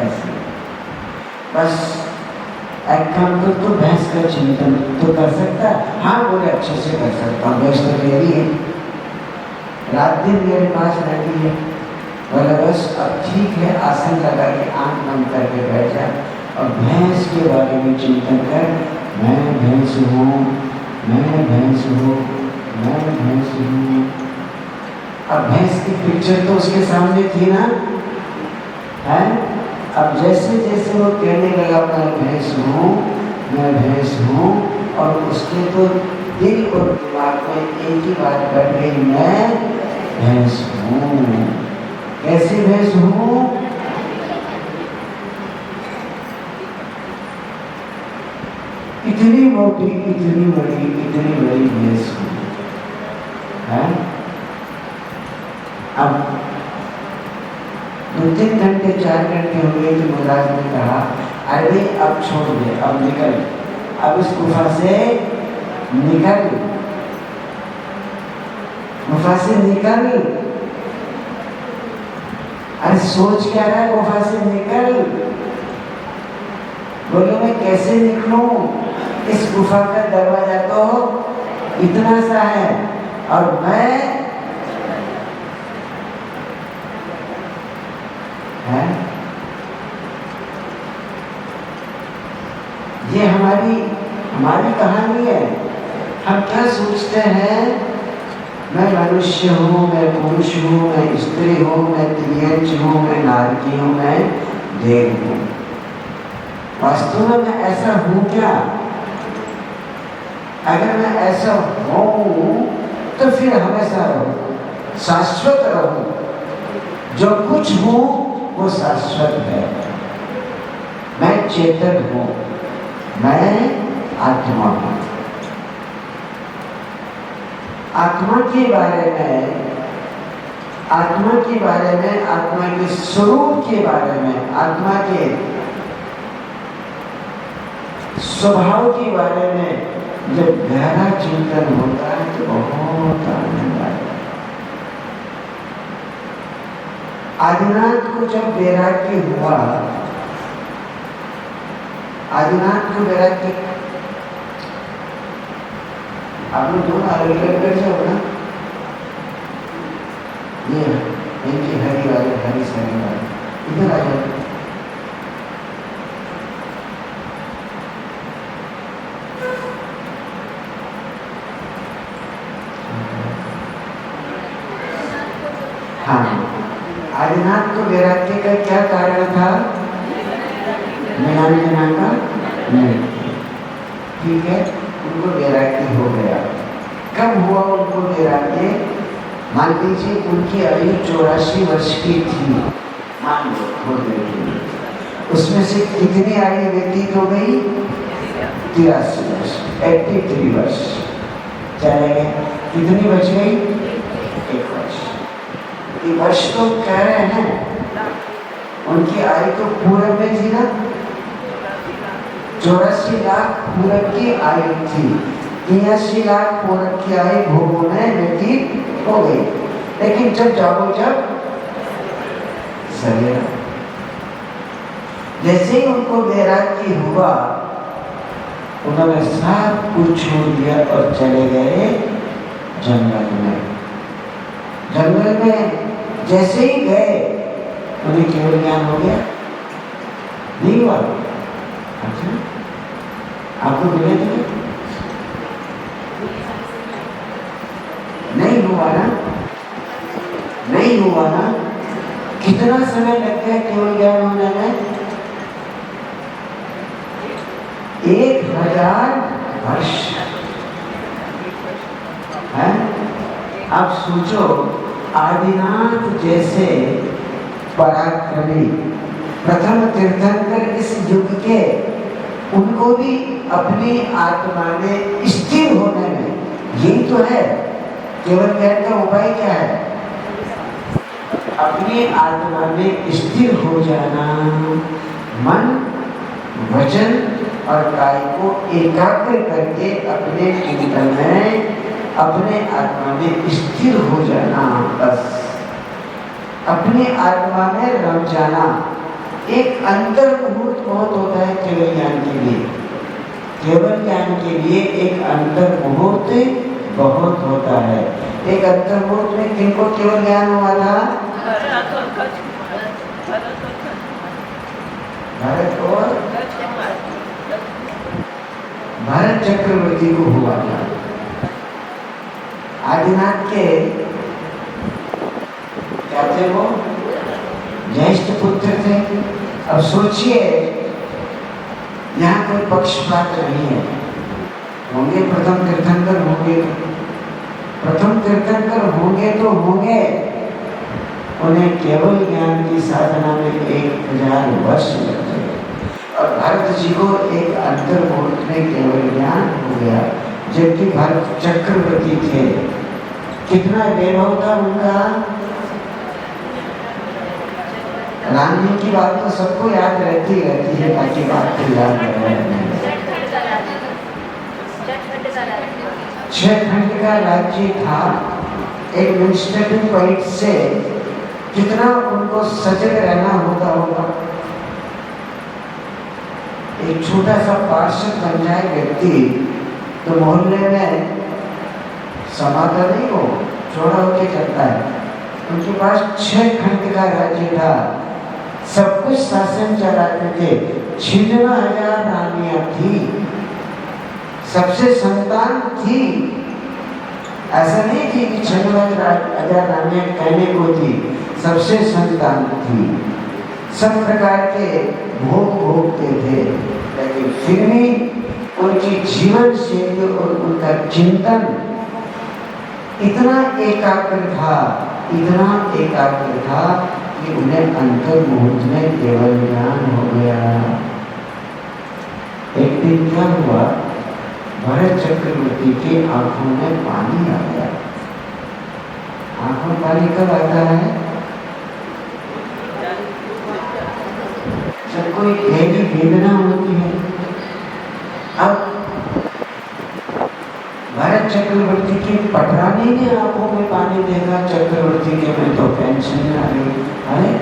Speaker 1: ऐसे। बस एक काम कर, तो भैंस का चिंतन तो कर सकता है? हाँ बोले अच्छे से कर सकता हूँ, भैंस तो मेरी है, रात दिन मेरे पास रहती है। बोले बस अब ठीक है, आसन लगा के आंख बंद करके बैठ जा और भैंस के बारे में चिंतन कर। मैं भैंस हूँ, मैं भैंस हूँ, मैं भैंस हूँ। अब भैंस की पिक्चर तो उसके सामने थी ना, है? अब जैसे जैसे वो कहने लगा मैं भैंस हूँ, मैं भैंस हूँ, और उसके तो दिल और दिमाग में एक ही बात बढ़ गई, मैं भैंस हूँ। कैसी भैंस हूँ? इतनी मोटी, इतनी बड़ी भैंस हूँ, है? अब 2-3 घंटे 4 घंटे हो गए तो महाराज ने कहा अरे अब छोड़ दे, अब निकल, अब इस गुफा से निकल, गुफा से निकल। अरे सोच क्या रहा है? गुफा से निकल। बोले मैं कैसे निकलूं? इस गुफा का दरवाजा तो इतना सा है और मैं है? ये हमारी कहानी है। हम क्या सोचते हैं? मैं मनुष्य हूँ, मैं पुरुष हूँ, मैं स्त्री हूँ, मैं त्रियंच हूँ, मैं नारकी हूँ, मैं देव हूँ। वास्तव में मैं ऐसा हूँ क्या? अगर मैं ऐसा हूँ तो फिर हमेशा रहूँ, शाश्वत रहूँ। जो कुछ हूँ वो शाश्वत है। चेतन हूँ, मैं आत्मा हूँ। आत्मा के बारे में, आत्मा के बारे में, आत्मा के स्वरूप के बारे में, आत्मा के स्वभाव के बारे में जब गहरा चिंतन होता है तो बहुत आनंद आता है। आदिनाथ को जब वैराग्य हुआ, आदिनाथ को वैराग्य, आप लोग दोनों अलग अलग कर जाओ ना, ये इनकी हरी वाले, हरी सारी वाले इधर आ जाओ। हाँ, आदिनाथ को वैराग्य का क्या कारण था? निरांजना का नहीं, ठीक है, उनको वैराग्य हो गया। कब हुआ उनको वैराग्य? मान लीजिए उनकी आयु 84 वर्ष की थी, मान लो हो गई। उसमें से कितनी आयु व्यतीत हो गई? 83 वर्ष, 83 वर्ष चले गए। कितनी बच गई? 1 वर्ष। ये वर्ष तो कह रहे हैं, उनकी आयु तो पूरब में थी ना, 84 लाख पूरब की आयु थी, 83 लाख पूरब की आयु भोगों में व्यतीत हो गई। लेकिन जब जागो, जब सवेरा, जैसे ही उनको वैराग्य हुआ, उन्होंने सब कुछ छोड़ दिया और चले गए जंगल में। जंगल में जैसे ही गए, उन्हें केवल ज्ञान हो गया? नहीं हुआ? अच्छा, आपको मिले थे? नहीं हुआ ना? नहीं हुआ ना? कितना समय लग गया केवल ज्ञान होने में? 1000 वर्ष है। आप सोचो, आदिनाथ जैसे पराक्रमी प्रथम तीर्थंकर इस युग के, उनको भी अपनी आत्मा में स्थिर होने में, यही तो है केवल ज्ञान का उपाय। क्या है? अपनी आत्मा में स्थिर हो जाना, मन, वचन और काय को एकाग्र करके अपने चिंतन में, अपने आत्मा में स्थिर हो जाना, बस अपनी आत्मा में रम जाना। एक अंतर मुहूर्त बहुत होता है केवल ज्ञान के लिए। केवल ज्ञान के लिए एक अंतर मुहूर्त बहुत होता है। एक अंतर मुहूर्त में किनको केवल ज्ञान हुआ था? भरत और भरत चक्रवर्ती को हुआ था। आदिनाथ के क्या थे? वो ज्येष्ठ पुत्र थे। अब सोचिए, यहाँ कोई पक्षपात नहीं है। होंगे प्रथम तीर्थंकर, होंगे प्रथम तीर्थंकर, होंगे तो होंगे, उन्हें केवल ज्ञान की साधना में 1000 वर्ष लग गए। और भरत जी को एक अंतर मुहूर्त में केवल ज्ञान हो गया। जबकि भरत चक्रवर्ती थे, कितना वैभव था उनका। राम जी की बात तो सबको याद रहती है, बाकी बात तो याद नहीं। 6 खंड का राज्य था। एडमिनिस्ट्रेटिव पॉइंट से कितना उनको सजग रहना होता होगा। एक छोटा सा पार्षद बन जाए व्यक्ति तो मोहल्ले में समाता नहीं, हो छोड़ा होके चलता है। उनके पास 6 खंड का राज्य था, सब कुछ शासन चलाते थे। 56,000 रानियां थी, सबसे संतान थी। ऐसा नहीं थी कि 56,000 रानियां कहने को थी, सबसे संतान थी। सब प्रकार के भोग भोगते थे, लेकिन फिर भी उनकी जीवन शैली और उनका चिंतन इतना एकाग्र था, इतना एकाग्र था कि उन्हें अंतर मुहूर्त में केवल ज्ञान हो गया। दिन क्या हुआ, भरत चक्रवर्ती के आंखों में पानी आ गया। आंखों में पानी कब आता है? जब कोई गहरी वेदना होती है। अब भरत चक्रवर्ती की पटरानी ने आंखों में पानी देखा, चक्रवर्ती के में तो पेंशन आ गई। अरे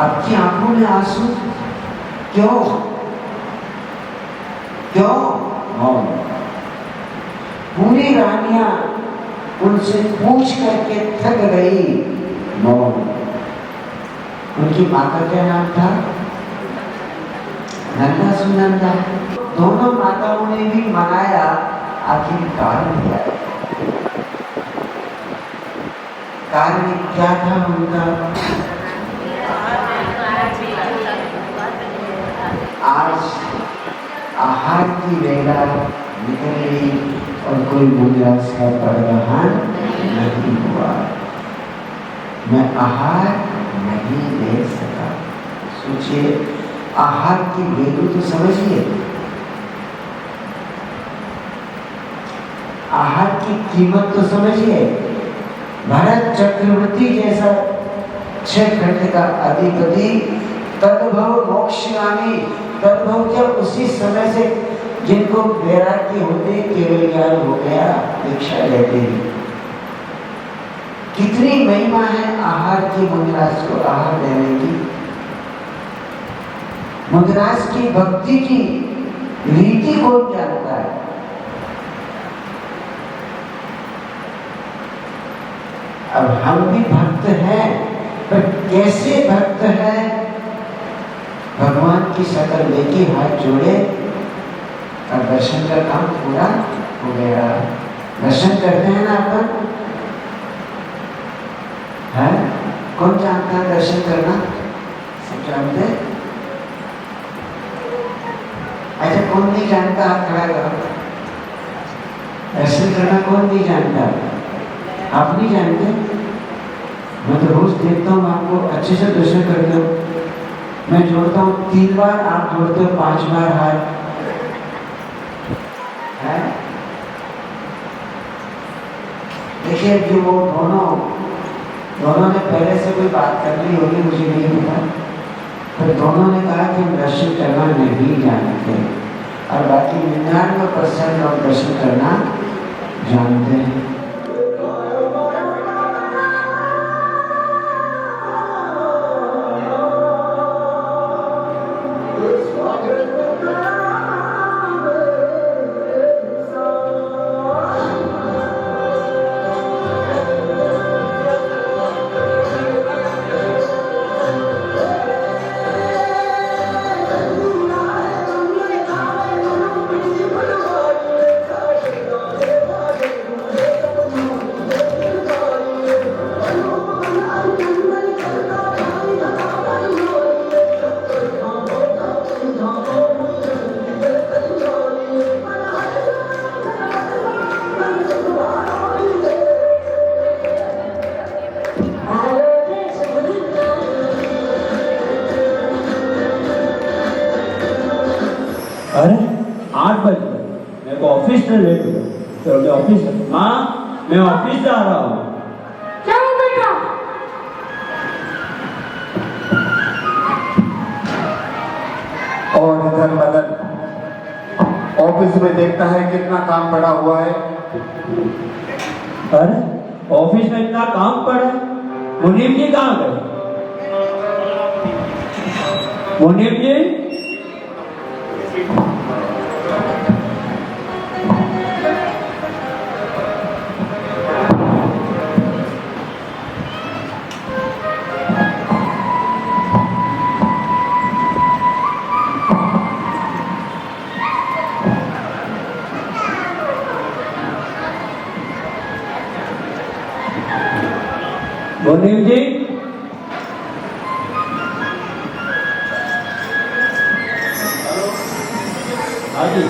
Speaker 1: आपकी आंखों में आंसू क्यों? क्यों? मौन। पूरी रानियां उनसे पूछ करके थक गई, मौन। उनकी माँ का क्या नाम था? नंदा सुनंदा। दोनों माताओं ने भी मनाया, आखिर कारण क्या? कारण क्या था उनका? आज आहार की वेला निकल गई और कोई मुद्रास का परिवहन नहीं हुआ। मैं आहार नहीं ले सका। सोचिए, आहार की वैल्यू तो समझिए, आहार की कीमत तो समझिए। भरत चक्रवर्ती जैसा 6 खंड का अधिपति, तद्भव मोक्षगामी, तद्भव क्या उसी समय से जिनको वैराग्य होते केवल ज्ञान हो गया, दीक्षा लेते ही। कितनी महिमा है आहार की, मुद्रास को आहार देने की। मुद्रास की भक्ति की रीति कौन जानता है? अब हम भी भक्त हैं, पर कैसे भक्त हैं? भगवान की शक्ल लेके हाथ जोड़े और दर्शन का काम पूरा हो गया। दर्शन करते हैं ना अपन, है? कौन जानता है दर्शन करना? सब जानते? अच्छा, कौन नहीं जानता? हाथ खड़ा करो। दर्शन करना कौन नहीं जानता? आप नहीं जानते? मैं तो रोज देखता हूँ आपको अच्छे से दर्शन करते हो। मैं जोड़ता हूँ 3 बार, आप जोड़ते हो 5 बार हाथ, है? देखिए, जो वो दोनों ने पहले से कोई बात कर ली होगी, मुझे नहीं पता, पर दोनों ने कहा कि हम दर्शन करना नहीं जानते, और बाकी 99% लोग दर्शन करना जानते हैं।
Speaker 6: अरे 8 बज गए, मेरे को ऑफिस में लेट हो गया। तो मैं ऑफिस, माँ मैं ऑफिस जा रहा हूँ।
Speaker 3: चलो बेटा।
Speaker 7: और इधर मदन ऑफिस में देखता है कितना काम पड़ा हुआ है।
Speaker 6: अरे ऑफिस में इतना काम पड़ा है, मुनीम जी कहाँ गए? मुनीम जी, मुनीम जी, हाँ जी।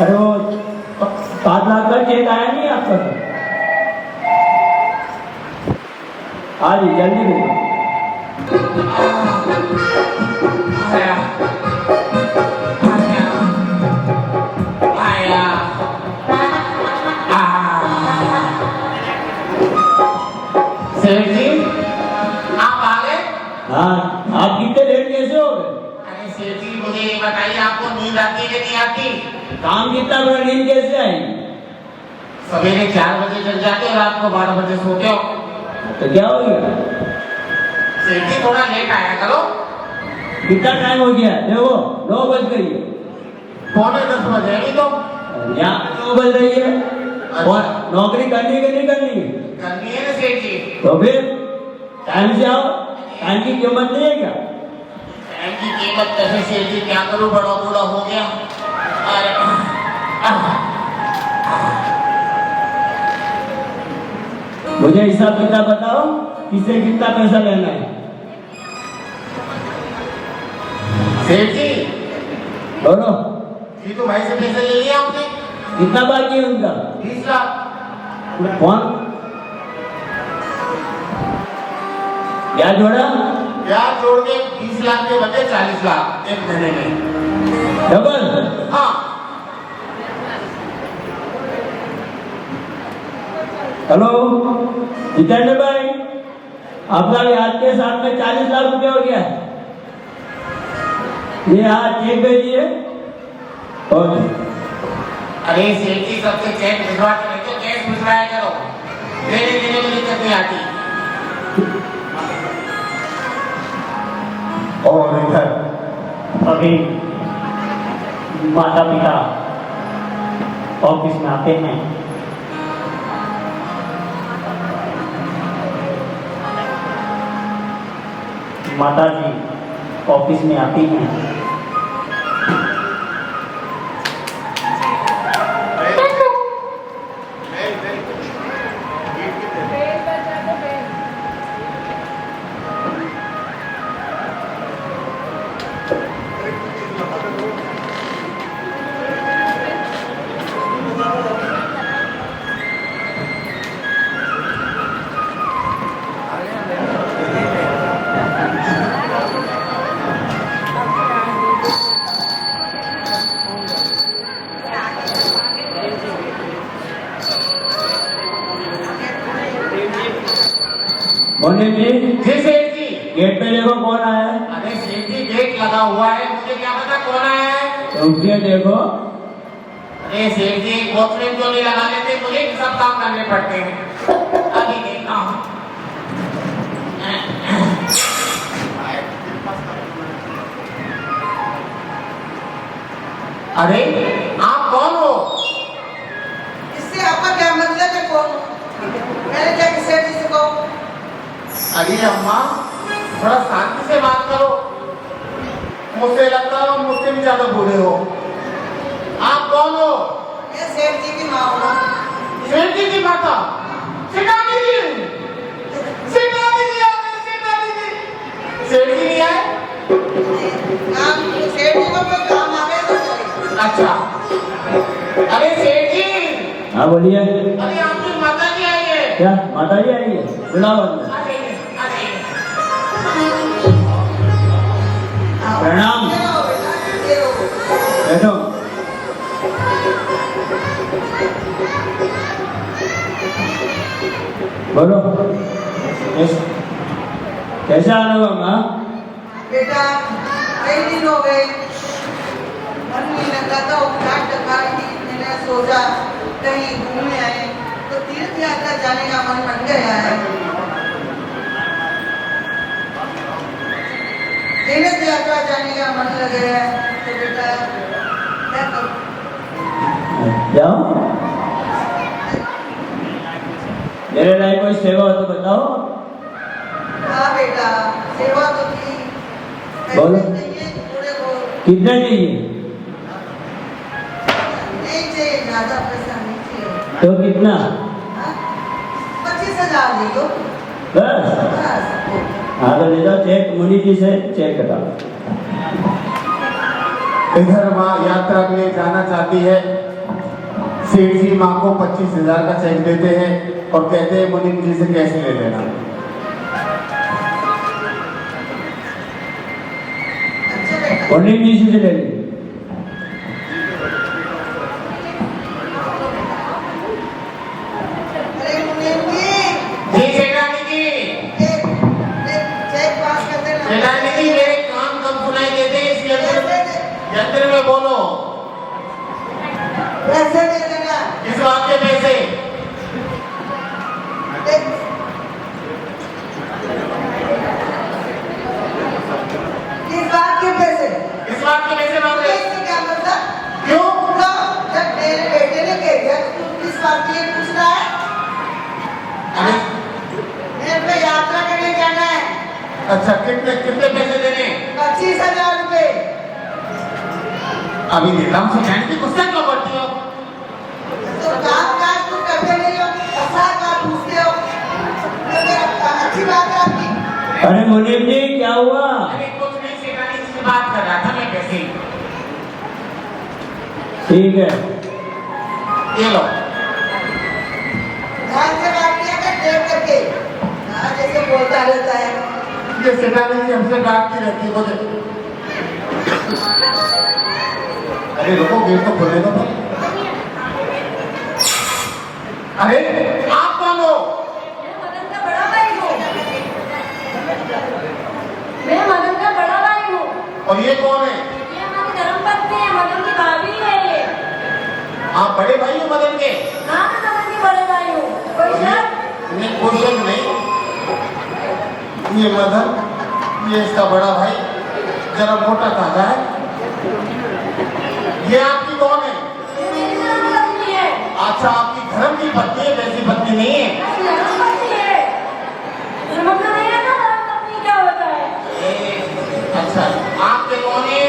Speaker 6: अरे वो 7 लाख का चेक आया नहीं आपका? हाँ जी, जल्दी भेजो। आप कितने लेट कैसे हो गए?
Speaker 1: अरे सेठ जी मुझे ये बताइए, आपको नींद आती है कि नहीं आती?
Speaker 6: काम कितना बड़ा, नींद कैसे आई?
Speaker 1: सवेरे 4 बजे जग जाते हो, रात को 12 बजे सोते हो।
Speaker 6: तो क्या हो गया?
Speaker 1: सेठ जी थोड़ा लेट आया करो।
Speaker 6: कितना टाइम हो गया? देखो 9 बज गई है।
Speaker 1: 9:45 बजे नहीं तो
Speaker 6: यहाँ पे 9 बज रही है। और नौकरी करनी है कि नहीं करनी है?
Speaker 1: करनी है ना सेठ जी।
Speaker 6: तो फिर टाइम से आओ, टाइम की कीमत नहीं है क्या?
Speaker 1: टाइम की कीमत कैसे सेठ जी, क्या करूं, बड़ा बूढ़ा हो गया। अरे
Speaker 6: मुझे हिसाब किताब बताओ, किससे कितना पैसा लेना है?
Speaker 1: सेठ जी
Speaker 6: बोलो,
Speaker 1: जीतू भाई से पैसे ले लिया आपने?
Speaker 6: कितना बाकी है उनका?
Speaker 1: 20 लाख।
Speaker 6: कौन? क्या जोड़ा?
Speaker 1: ब्याज जोड़ के 20 लाख के बचे 40 लाख एक महीने में।
Speaker 6: डबल?
Speaker 1: हाँ।
Speaker 6: हेलो जितेंद्र भाई, आपका आज के साथ में 40 लाख रुपए हो गया। ये आज चेक भेजिए। और
Speaker 1: अरे सेठ जी सबसे चेक भिजवा के नहीं तो कैश भिजवाया करो, लेने देने में दिक्कत नहीं आती।
Speaker 7: और इधर
Speaker 8: अभी माता पिता ऑफिस में आते हैं। माता जी ऑफिस में आती हैं।
Speaker 6: मोनी जी,
Speaker 1: जी सेठ जी।
Speaker 6: गेट पे देखो कौन आया है।
Speaker 1: अरे सेठ जी गेट लगा हुआ है, मुझे क्या पता कौन आया है।
Speaker 6: तो उठिए देखो।
Speaker 1: अरे सेठ जी वॉचमैन क्यों नहीं लगा लेते, मुझे सब काम करने पड़ते हैं। अभी देखता हूँ। अरे आप कौन हो?
Speaker 9: इससे आपका क्या मतलब है? कौन? मैंने क्या किसी सेठ जी से कहो?
Speaker 1: अरे अम्मा थोड़ा शांति से बात करो, मुझसे लगता है मुझसे भी ज्यादा बूढ़े हो। आप कौन हो?
Speaker 9: मैं सेठ जी की माँ हूँ।
Speaker 1: सेठ जी की माता? सिखानी जी, सिखानी जी आ गए, सिखानी जी। सेठ जी नहीं आए?
Speaker 9: काम सेठ जी को कोई काम आवे तो करे।
Speaker 1: अच्छा। अरे सेठ जी।
Speaker 6: हाँ बोलिए।
Speaker 1: अरे आपकी माता जी आई है।
Speaker 6: क्या माता जी आई है? बुलाओ अंदर।
Speaker 1: आ जाइए, आ जाइए।
Speaker 6: प्रणाम।
Speaker 9: ये लो बेटा, ये लो।
Speaker 6: बैठो। बोलो कैसे आना हुआ माँ?
Speaker 9: बेटा कई दिन हो गए, मन नहीं लगा था। उठाट टकार की मैंने सोचा कहीं घूमने आए तो तीर्थ यात्रा जाने का मन बन गया है। तीर्थ यात्रा जाने का मन लग गया है तो बेटा क्या करूं?
Speaker 6: जाओ। मेरे लायक कोई सेवा हो तो बताओ।
Speaker 9: हाँ बेटा सेवा तो की।
Speaker 6: बोलो।
Speaker 9: पैसे चाहिए थोड़े बहुत।
Speaker 6: कितना चाहिए?
Speaker 9: नहीं चाहिए, ज्यादा पैसा नहीं चाहिए।
Speaker 6: तो कितना?
Speaker 9: हाँ? 25,000 दे दो
Speaker 6: बस?
Speaker 9: बस।
Speaker 6: हाँ तो ले जाओ, चेक मुनि जी से चेक कराओ।
Speaker 7: इधर माँ यात्रा के लिए जाना चाहती है। सेठ जी माँ को 25,000 का चेक देते हैं और कहते हैं मुनीम जी से कैसे ले लेना।
Speaker 9: अच्छा बेटा
Speaker 6: मुनि जी से ले ली।
Speaker 9: अरे मुनीम जी
Speaker 1: जी सेठानी जी।
Speaker 9: चेक पास कर देना।
Speaker 1: सेठानी
Speaker 7: सुनाई देते हैं इस यंत्र में? यंत्र में बोलो।
Speaker 9: पैसे दे देना।
Speaker 7: किस बात के पैसे?
Speaker 9: किस बात के पैसे?
Speaker 7: किस बात के पैसे मांग रहे?
Speaker 9: इससे क्या मतलब?
Speaker 7: क्यों?
Speaker 9: जब मेरे बेटे ने कह दिया तो तू किस बात के लिए पूछ रहा है?
Speaker 7: अरे
Speaker 9: मेरे पे यात्रा करने जाना है।
Speaker 7: अच्छा, कितने कितने पैसे देने?
Speaker 9: 25,000 रुपए।
Speaker 7: अभी देता हूँ। सेकंड की गुस्सा क्यों करती हो?
Speaker 9: तो काम काज तो करते नहीं हो, ऐसा काम पूछते हो। तो मेरा अच्छी बात है आपकी।
Speaker 6: अरे मुनीम जी क्या हुआ?
Speaker 7: अरे कुछ नहीं, सेकंड से बात कर रहा था मैं। कैसे?
Speaker 6: ठीक है,
Speaker 7: ये लो।
Speaker 9: ध्यान से बात किया कर, देख करके। हाँ, जैसे बोलता रहता है।
Speaker 7: ये सेकंड से हमसे डांटती रहती है मुझे। अरे रुको, गेट तो खोलने दो। अरे आप कौन हो?
Speaker 3: मैं मदन का बड़ा भाई हूँ। मैं मदन का बड़ा भाई हूँ।
Speaker 7: और ये कौन है?
Speaker 3: ये हमारी धर्मपत्नी है, मदन की भाभी है ये।
Speaker 7: आप बड़े भाई हो मदन के?
Speaker 3: हाँ, मैं मदन के बड़े भाई हूँ। कोई शक?
Speaker 7: नहीं, कोई शक नहीं। ये मदन, ये इसका बड़ा भाई, जरा मोटा ताजा है। ये आपकी कौन है?
Speaker 3: ये मेरी धर्मपत्नी है।
Speaker 7: अच्छा, आपकी धर्म की पत्नी है, वैसी पत्नी नहीं है।
Speaker 3: नहीं, धर्मपत्नी है। समझना नहीं है ना धर्मपत्नी क्या होता है?
Speaker 7: अच्छा, आपके कौन है?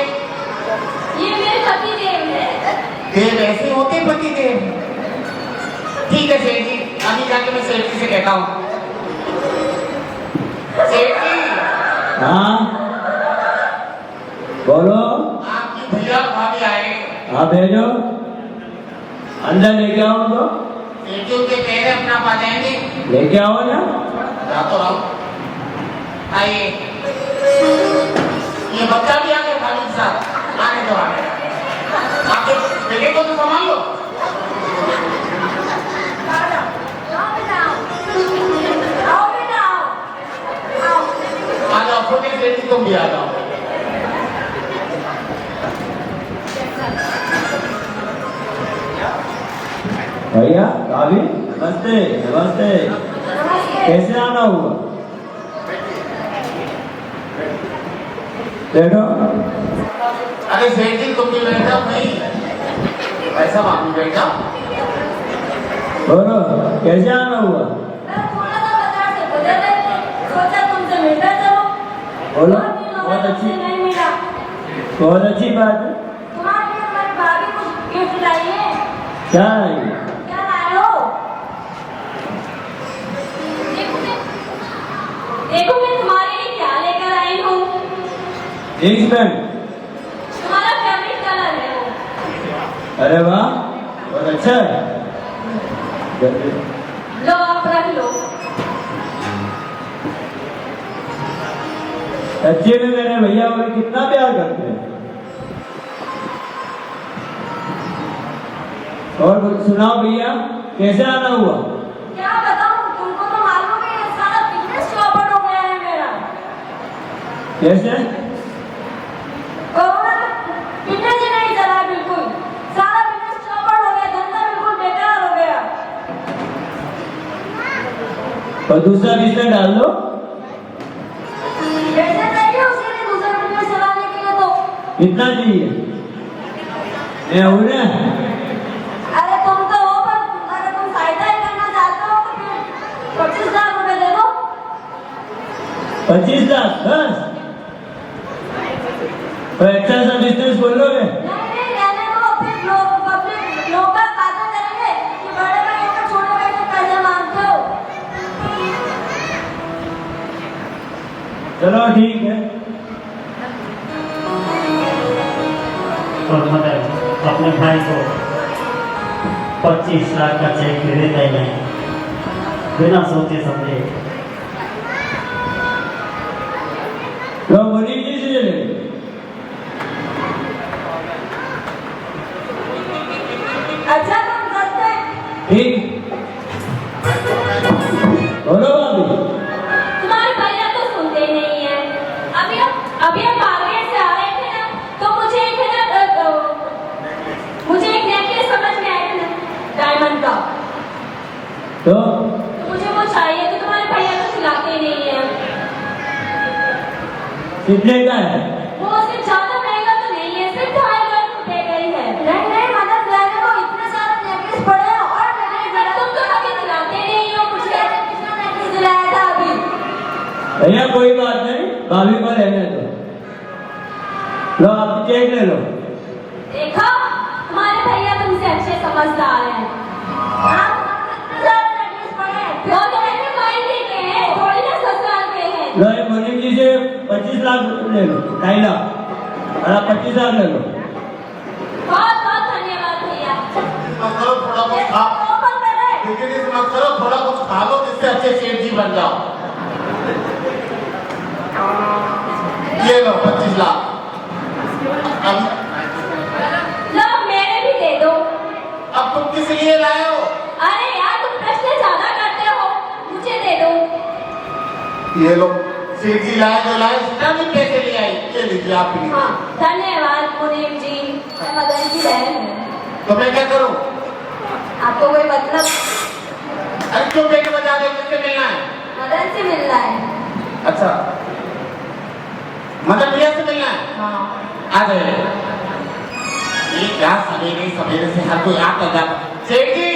Speaker 3: ये मेरे पति देव है।
Speaker 7: देव ऐसे होते पति देव? ठीक है सेठ जी, अभी जाके मैं सेठ जी से कहता हूँ। सेठ जी,
Speaker 6: हाँ बोलो।
Speaker 7: आपकी भैया भाभी आए।
Speaker 6: हाँ भेजो, अंदर लेके आओ उनको।
Speaker 7: सेठ जी उनके पैर अपना पा जाएंगे।
Speaker 6: लेके आओ ना।
Speaker 7: जा तो रहा हूँ। आइए। ये बच्चा भी आ गया भाभी के साथ। आने दो, आने दो। आपके बेटे को तो संभाल लो।
Speaker 3: आओ बेटा, आओ बेटा, आओ।
Speaker 7: आ जाओ, छोटे सेठ जी तुम भी आ जाओ।
Speaker 6: भैया भाभी नमस्ते। नमस्ते, कैसे आना हुआ? बैठो।
Speaker 7: अरे सेठ जी तुम भी बैठ जाओ भाई। ऐसा आप भी बैठ जाओ।
Speaker 6: बोलो कैसे आना हुआ?
Speaker 3: मैं थोड़ा सा बाजार से गुजर रही थी, सोचा तुमसे मिलकर चलो।
Speaker 6: बोलो।
Speaker 3: बहुत दिन हो गए
Speaker 6: बहुत अच्छी,
Speaker 3: तुमसे नहीं मिला।
Speaker 6: बहुत अच्छी बात है।
Speaker 3: तुम्हारे लिए तुम्हारी भाभी कुछ गिफ्ट लाई है।
Speaker 6: क्या है?
Speaker 3: क्या लाए हो? देखो मैं तुम्हारे लिए क्या लेकर आई हूँ।
Speaker 6: Jeans pant?
Speaker 3: तुम्हारा फेवरेट कलर है वो।
Speaker 6: अरे वाह, बहुत अच्छा है।
Speaker 3: लो आप रख लो।
Speaker 6: सच्चे में मेरे भैया मुझे कितना प्यार करते हैं। और कुछ सुनाओ भैया, कैसे आना हुआ?
Speaker 3: क्या बताऊँ, तुमको तो मालूम है सारा बिजनेस चौपट हो गया है मेरा।
Speaker 6: कैसे?
Speaker 3: कोरोना में बिजनेस ही नहीं चला बिल्कुल। सारा बिजनेस चौपट हो गया, धंधा बिल्कुल बेकार हो गया।
Speaker 6: और दूसरा बिजनेस डाल दो।
Speaker 3: पैसे चाहिए उसके लिए, दूसरा बिजनेस चलाने के लिए तो।
Speaker 6: कितना चाहिए? मैं हूं ना।
Speaker 3: अरे तुम तो हो, पर अगर तुम सहायता ही करना चाहते हो तो फिर 25,000 रुपए दे दो।
Speaker 6: 25 लाख बस? तो अच्छा सा बिजनेस खोलोगे?
Speaker 3: नहीं रहने दो, फिर लोग पब्लिक लोग का बातें करेंगे कि बड़े भाई होकर छोटे भाई से पैसे मांगते हो।
Speaker 6: चलो ठीक है।
Speaker 8: और मदन अपने भाई को 25 लाख का चेक दे देता ही नहीं, बिना सोचे समझे।
Speaker 6: तो मुनीम जी से ले।
Speaker 3: अच्छा तुम सच में
Speaker 6: ठीक, बोलो भाभी।
Speaker 3: तुम्हारे भैया तो सुनते ही नहीं है। अभी हम मार्केट से आ
Speaker 6: तो
Speaker 3: मुझे वो चाहिए तो तुम्हारे भैया तो खिलाते ही नहीं है।
Speaker 6: कितने का है?
Speaker 3: वो सिर्फ ज्यादा महंगा तो नहीं है, सिर्फ 2,500 रुपए का ही है। नहीं मदद करने को इतने सारे नेकलेस पड़े हैं और नेकलेस तुम तो कभी खिलाते नहीं हो मुझे। किसने नेकलेस दिलाया था अभी?
Speaker 6: भैया कोई बात नहीं, भाभी को रहने दो। लो आप चेक ले लो।
Speaker 3: देखा तुम्हारे भैया तुमसे अच्छे समझदार हैं। हाँ, इतने सारे नेकलेस पड़े हैं। वो तो मैंने माइंड के हैं, थोड़ी ना ससुराल के हैं।
Speaker 6: लो ये मुनीम जी से 25 लाख ले लो, 2.5 लाख और आप 25 लाख ले लो।
Speaker 3: बहुत बहुत धन्यवाद भैया।
Speaker 7: मत करो, थोड़ा कुछ खा,
Speaker 3: ओपन करे।
Speaker 7: लेकिन इस मत करो, थोड़ा कुछ खा लो जिससे अच्छे सेठ जी बन जाओ। ये लो 25 लाख। अब
Speaker 3: लो मेरे भी दे दो।
Speaker 7: अब तुम किस लिए लाए हो?
Speaker 3: अरे यार तुम प्रश्न ज्यादा करते हो, मुझे दे दो।
Speaker 7: ये लो सेठ जी लाए जो लाए, जितना भी पैसे ले आई, ये लीजिए आप भी।
Speaker 3: हाँ धन्यवाद मुनीम जी, मैं मदन की बहन हूँ।
Speaker 7: तो मैं क्या करूं?
Speaker 3: आपको कोई मतलब?
Speaker 7: अरे क्यों पेट बजा रहे हो? किससे मिलना है?
Speaker 3: मदन से मिलना है।
Speaker 7: अच्छा, मदन भैया से मिलना है?
Speaker 3: हाँ
Speaker 7: आ जाइए। ये क्या सवेरे सवेरे से हर कोई आता जाता। सेठ जी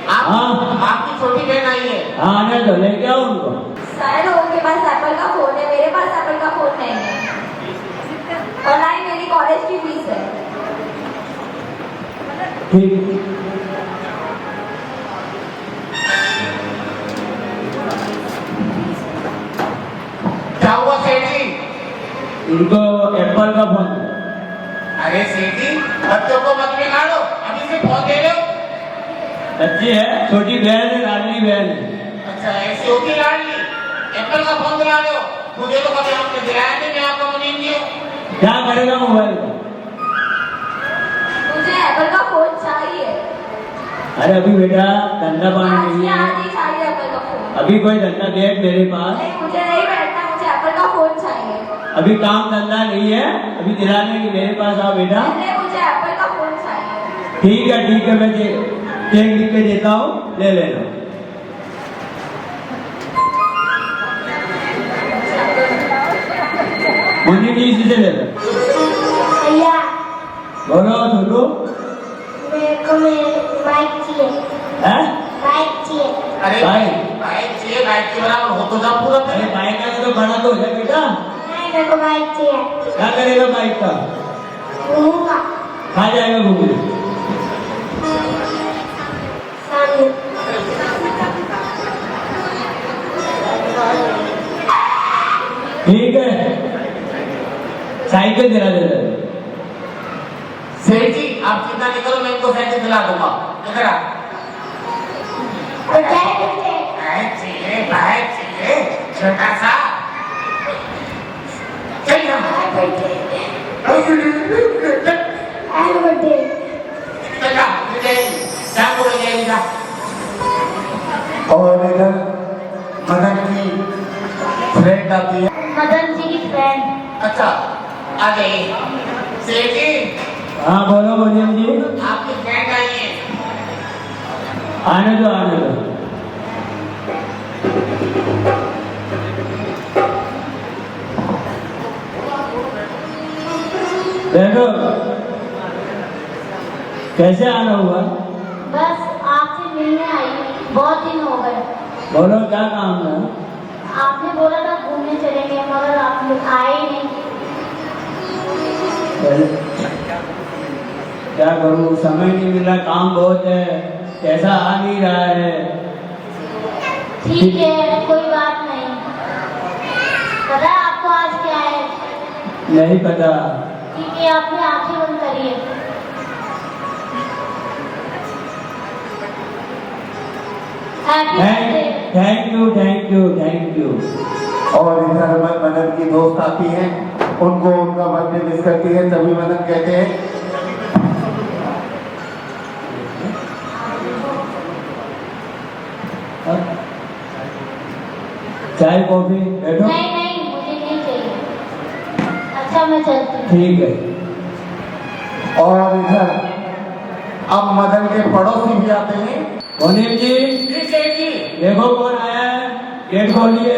Speaker 7: आप,
Speaker 6: हाँ।
Speaker 7: आपकी छोटी बहन आई है।
Speaker 6: हाँ आने दो, लेके आओ उनको।
Speaker 3: सारे लोगों के पास एप्पल का फोन है, मेरे पास एप्पल का फोन नहीं है और ना ही मेरी कॉलेज की फीस है।
Speaker 6: ठीक।
Speaker 7: क्या हुआ सेठ जी?
Speaker 6: इनको एप्पल का फोन दो।
Speaker 7: अरे सेठ जी बच्चों को मत बिगाड़ो, अभी से फोन दे रहे हो।
Speaker 6: अच्छी है, छोटी बहन है, लाडली बहन है।
Speaker 7: अच्छा ऐसी होती लाडली, एप्पल का फोन दिला रहे हो। मुझे तो कभी आपने दिलाया नहीं, मैं आपको मुनीम जी हूँ।
Speaker 6: क्या करेगा मोबाइल का?
Speaker 3: मुझे एप्पल का फोन चाहिए।
Speaker 6: अरे अभी बेटा धंधा पानी
Speaker 3: आज
Speaker 6: नहीं
Speaker 3: ही
Speaker 6: है,
Speaker 3: आज ही चाहिए एप्पल का फोन।
Speaker 6: अभी कोई धंधा देख मेरे पास,
Speaker 3: नहीं मुझे नहीं बैठना, मुझे एप्पल का फोन चाहिए।
Speaker 6: अभी काम धंधा नहीं है, अभी दिलाने की मेरे पास आओ बेटा।
Speaker 3: नहीं मुझे एप्पल का फोन चाहिए।
Speaker 6: ठीक है, मैं चेक लिख के देता हूँ, ले लेना। मुनीम जी इसी से ले लो।
Speaker 3: भैया
Speaker 6: बोलो छोटू।
Speaker 3: मेरे को बाइक चाहिए।
Speaker 6: हैं?
Speaker 3: बाइक चाहिए।
Speaker 7: अरे
Speaker 6: बाइक?
Speaker 7: बाइक चाहिए, बाइक के बराबर हो तो जाओ पूरा।
Speaker 6: अरे बाइक का तो बड़ा तो हो जाए बेटा।
Speaker 3: नहीं मेरे को बाइक चाहिए।
Speaker 6: क्या करेगा बाइक का?
Speaker 3: घूमूंगा
Speaker 6: खा जाएगा घूमने।
Speaker 3: सामने।
Speaker 6: ठीक है, साइकिल दिला दे रहे।
Speaker 7: सेठ जी आप चिंता नहीं करो, मैं इनको साइकिल दिला दूंगा। इधर आ। बाइक चाहिए छोटा सा। चल ना। चला जा बोले जाएगा। और इधर मदन की फ्रेंड आती है।
Speaker 3: मदन जी की फ्रेंड।
Speaker 7: अच्छा आ जाइए। सेठ जी
Speaker 6: हाँ बोलो मुनीम जी।
Speaker 7: आपकी फ्रेंड आई है।
Speaker 6: आने दो। बैठो। कैसे आना हुआ?
Speaker 3: बस आपसे मिलने आई, बहुत दिन हो गए।
Speaker 6: बोलो क्या काम है?
Speaker 3: आपने बोला था घूमने चलेंगे मगर आप लोग आए ही नहीं।
Speaker 6: क्या करूँ, समय नहीं मिल रहा, काम बहुत है, पैसा आ नहीं रहा है।
Speaker 3: ठीक है कोई बात नहीं। पता है आपको आज क्या है?
Speaker 6: नहीं पता।
Speaker 3: ठीक है आपने आंखें बंद करिए। Happy birthday.
Speaker 6: Thank you.
Speaker 7: और इधर मदन की दोस्त आती है, उनको उनका बर्थडे मिस करती है, तभी मदन कहते हैं
Speaker 6: चाय कॉफी बैठो।
Speaker 3: नहीं मुझे नहीं चाहिए। अच्छा मैं चलती हूँ।
Speaker 6: ठीक है।
Speaker 7: और इधर अब मदन के पड़ोसी भी आते हैं।
Speaker 6: मुनीम जी, देखो कौन आया है, गेट खोलिए।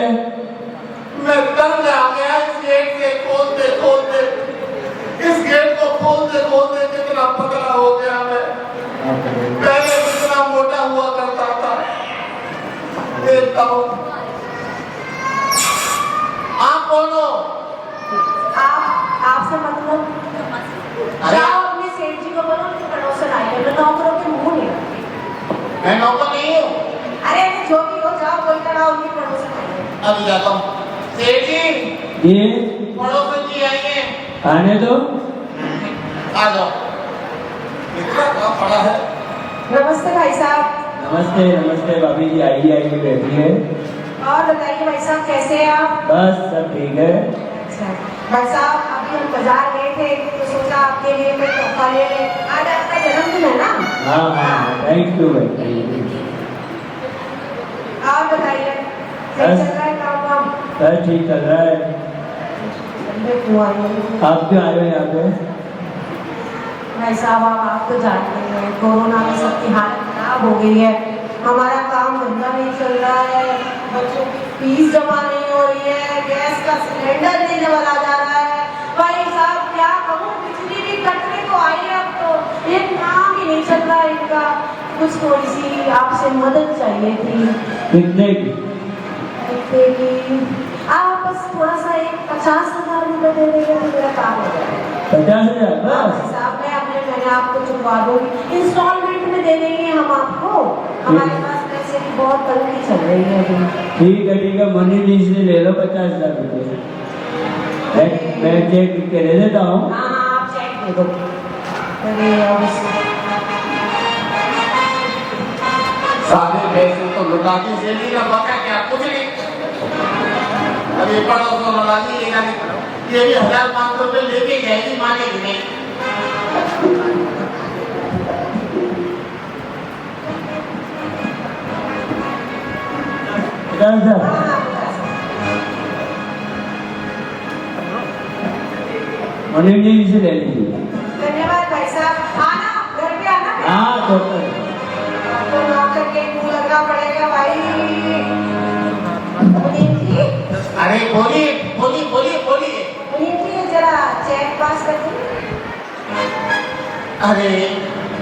Speaker 7: मैं तंग आ गया इस गेट से खोलते खोलते, इस गेट को खोलते कितना पतला हो गया मैं। पहले कितना मोटा हुआ करता था। देखता हूँ। आप कौन हो?
Speaker 3: आपसे मतलब जाओ अपने सेठ जी को बोलो उनके पड़ोसन आए हैं, मैं नौकरों के मुंह नहीं रखती।
Speaker 7: मैं नौकर नहीं हूँ।
Speaker 3: अरे जो भी हो जाओ कोई तरह उनके पड़ोसन आए हैं।
Speaker 7: अभी जाता हूँ। सेठ जी,
Speaker 6: ये
Speaker 7: पड़ोसन जी आइए।
Speaker 6: आने दो।
Speaker 7: आ जाओ। इतना काम पड़ा है।
Speaker 3: नमस्ते भाई साहब।
Speaker 6: नमस्ते नमस्ते भाभी जी, आइए आइए बैठिए।
Speaker 3: और बताइए भाई साहब कैसे हैं आप?
Speaker 6: बस सब ठीक है।
Speaker 3: अच्छा भाई साहब, अभी हम बाजार गए थे तो सोचा आपके लिए कोई तोहफा ले लें। आज आपका जन्मदिन है ना?
Speaker 6: हाँ हाँ, थैंक यू भाई।
Speaker 3: और बताइए सही चल रहा है काम?
Speaker 6: बस ठीक चल रहा है। आप क्यों आए हो यहाँ पे?
Speaker 3: भाई साहब आप तो जानते हैं कोरोना में सबकी हालत खराब हो गई है। हमारा काम धंधा नहीं चल रहा है, बच्चों की फीस जमा नहीं हो रही है, गैस का सिलेंडर नहीं भरा जा रहा है। भाई साहब क्या कहूँ, बिजली भी कटने को आई है, अब तो एक काम ही नहीं चल रहा है इनका। कुछ थोड़ी सी आपसे मदद चाहिए थी।
Speaker 6: कितने की?
Speaker 3: कितने की? आप बस थोड़ा सा एक 50,000 रुपये दे देंगे तो मेरा काम हो जाएगा।
Speaker 6: 50,000 बस?
Speaker 3: साहब मैंने आपको चुकवा दूंगी, इंस्टॉलमेंट में दे देंगे हम आपको। हमारे पास पैसे की बहुत तंगी चल रही है अभी।
Speaker 6: ठीक है, मनी जी से ले लो 50,000 रुपये। मैं चेक लिख के दे देता हूँ।
Speaker 3: हाँ आप चेक दे दो। अरे
Speaker 7: सारे पैसे तो लुटा दी जेली का बका क्या कुछ नहीं। अभी पड़ोस वाला जी ये भी 1,500 रुपये लेके जाएगी, मानेगी नहीं।
Speaker 6: मनी जी से ले लीजिए।
Speaker 3: धन्यवाद भाई साहब। आना घर पे आना।
Speaker 6: हाँ तो
Speaker 3: नौकर के मुंह लगना पड़ेगा भाई। मुनीम जी,
Speaker 7: अरे बोलिए।
Speaker 3: मुनीम जी जरा चेक पास कर दीजिए।
Speaker 7: अरे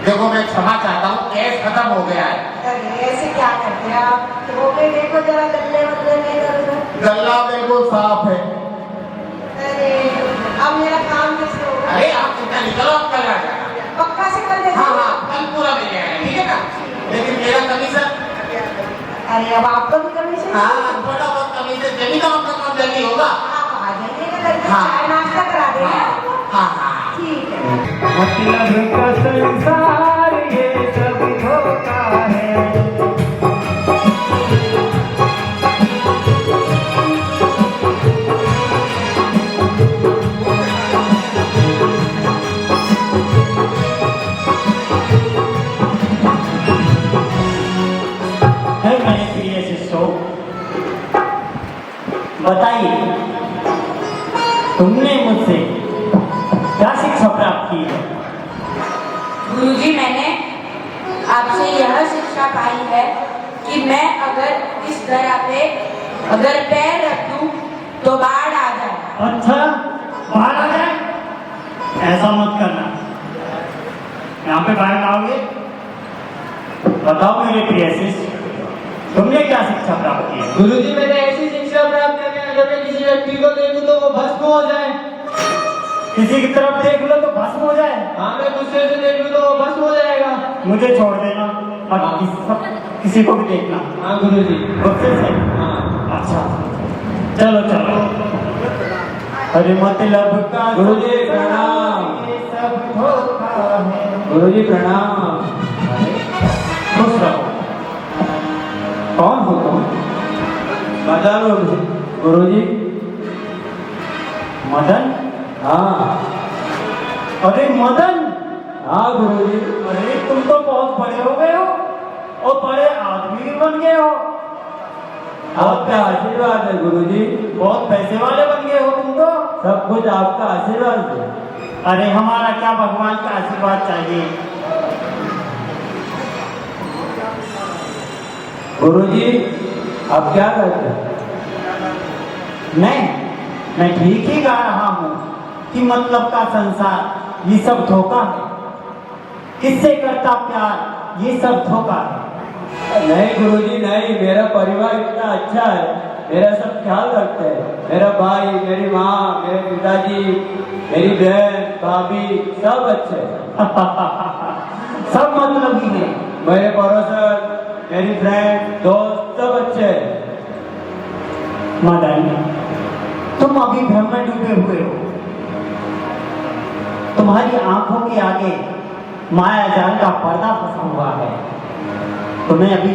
Speaker 7: देखो मैं क्षमा चाहता हूँ, कैश खत्म हो गया है।
Speaker 3: अरे ऐसे क्या करते हैं आप? तो वो देखो जरा गल्ले वल्ले में इधर।
Speaker 7: गल्ला बिल्कुल साफ है।
Speaker 3: अरे अब मेरा काम कैसे होगा?
Speaker 7: अरे आप चिंता नहीं करो, आप कल आ जाना।
Speaker 3: पक्का से कर देते?
Speaker 7: हाँ कल पूरा मिल जाएगा, ठीक है ना? लेकिन मेरा कमीशन।
Speaker 3: अरे अब आपका भी कमीशन?
Speaker 7: हाँ थोड़ा बहुत कमीशन, जब तो आपका काम जल्दी होगा।
Speaker 3: आप आ जाइएगा घर पे,
Speaker 7: हाँ।
Speaker 3: चाय नाश्ता करा देंगे।
Speaker 7: हाँ
Speaker 3: ठीक है।
Speaker 2: मतलब का संसार ये सब होता है।
Speaker 8: है मेरे प्रिय शिष्यों, बताइए तुमने मुझसे क्या शिक्षा प्राप्त की है?
Speaker 3: गुरुजी, मैंने आपसे यह शिक्षा पाई है कि मैं अगर इस दरा पे अगर पैर रख दूं तो बाढ़ आ जाए।
Speaker 8: अच्छा, बाहर आ जाए? ऐसा मत करना। यहाँ पे बाहर आओगे? बताओ मेरे प्रिय शिष्य, तुमने क्या शिक्षा प्राप्त की है?
Speaker 2: गुरुजी, मैंने ऐसी शिक्षा प्राप्त की है, जब मैं किसी व्यक्ति को देखूं तो वो भस्म हो जाए।
Speaker 8: किसी की तरफ देख लो तो भस्म हो जाए?
Speaker 2: हाँ, मैं गुस्से से देख लूं तो वो भस्म हो जाएगा।
Speaker 8: मुझे छोड़ देना और किसी को भी देखना।
Speaker 2: हाँ गुरुजी।
Speaker 8: गुस्से से?
Speaker 2: हाँ।
Speaker 8: अच्छा, चलो चलो। अरे मतलब का
Speaker 6: गुरुजी प्रणाम।
Speaker 8: ये सब होता है।
Speaker 6: गुरुजी प्रणाम।
Speaker 8: खुश रहो। कौन हो तुम?
Speaker 6: मदन हो गुरुजी।
Speaker 8: मदन?
Speaker 6: हाँ
Speaker 8: अरे मदन,
Speaker 6: हाँ गुरुजी।
Speaker 8: अरे तुम तो बहुत बड़े हो गए हो और बड़े आदमी भी बन गए हो।
Speaker 6: आपका आशीर्वाद है गुरुजी।
Speaker 8: बहुत पैसे वाले बन गए हो तुम तो।
Speaker 6: सब कुछ आपका आशीर्वाद है।
Speaker 8: अरे हमारा क्या, भगवान का आशीर्वाद चाहिए।
Speaker 6: गुरुजी आप क्या करते हैं?
Speaker 8: मैं ठीक ही गा रहा हूँ कि मतलब का संसार ये सब धोखा है, किससे करता प्यार ये सब धोखा है।
Speaker 6: नहीं गुरुजी नहीं, मेरा परिवार इतना अच्छा है, मेरा सब ख्याल रखते हैं। मेरा भाई, मेरी माँ, मेरे पिताजी, मेरी बहन, भाभी सब अच्छे हैं।
Speaker 8: सब मतलब ही है।
Speaker 6: मेरे पड़ोसन, मेरी फ्रेंड, दोस्त सब अच्छे हैं।
Speaker 8: मदन, तुम अभी भ्रम में डूबे हुए हो। तुम्हारी आंखों के आगे माया जाल का पर्दा फंसा हुआ है। तुम्हें अभी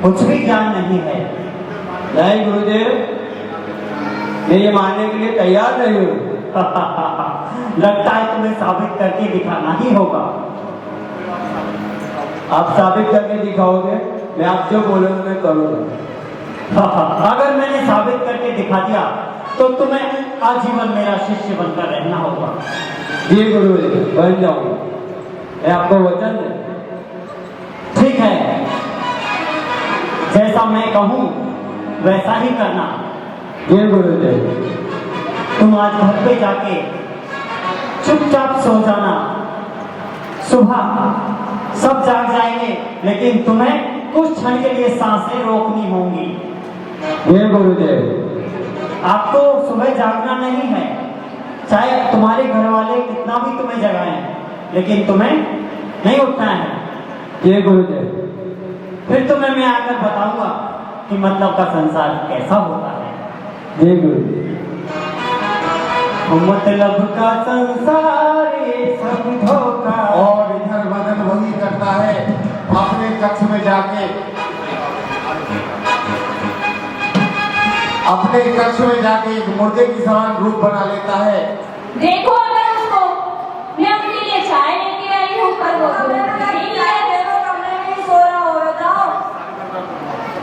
Speaker 8: कुछ भी ज्ञान नहीं है।
Speaker 6: नहीं गुरुदेव, मैं ये मानने के लिए तैयार नहीं हूँ।
Speaker 8: लगता है तुम्हें साबित करके दिखाना ही होगा।
Speaker 6: आप साबित करके दिखाओगे, मैं आप जो बोलोगे मैं करूँगा।
Speaker 8: अगर मैंने साबित करके दिखा दिया तो तुम्हें आजीवन मेरा शिष्य बनकर रहना होगा।
Speaker 6: जी गुरुदेव, बन जाऊंगा, मैं आपको वचन दे।
Speaker 8: ठीक है, जैसा मैं कहूँ वैसा ही करना।
Speaker 6: जी गुरुदेव।
Speaker 8: तुम आज घर पे जाके चुपचाप सो जाना। सुबह सब जाग जाएंगे, लेकिन तुम्हें कुछ क्षण के लिए सांसें रोकनी होंगी।
Speaker 6: जी गुरुदेव।
Speaker 8: आपको सुबह जागना नहीं है, चाहे तुम्हारे घर वाले कितना भी तुम्हें जगाएं, लेकिन तुम्हें नहीं उठना है।
Speaker 6: जी गुरुदेव।
Speaker 8: फिर तुम्हें मैं आकर बताऊंगा कि मतलब का संसार कैसा होता है।
Speaker 6: जी गुरुदेव।
Speaker 8: मतलब का संसार ये सब धोखा।
Speaker 7: और इधर मदन वही करता है, अपने कक्ष में जाके एक मुर्दे की समान रूप बना लेता है।
Speaker 3: देखो अगर उसको, मैं अपने लिए चाय लेके आई हूँ, पर वो नहीं लाया। देखो कमरे में ही सो रहा होगा। जाओ,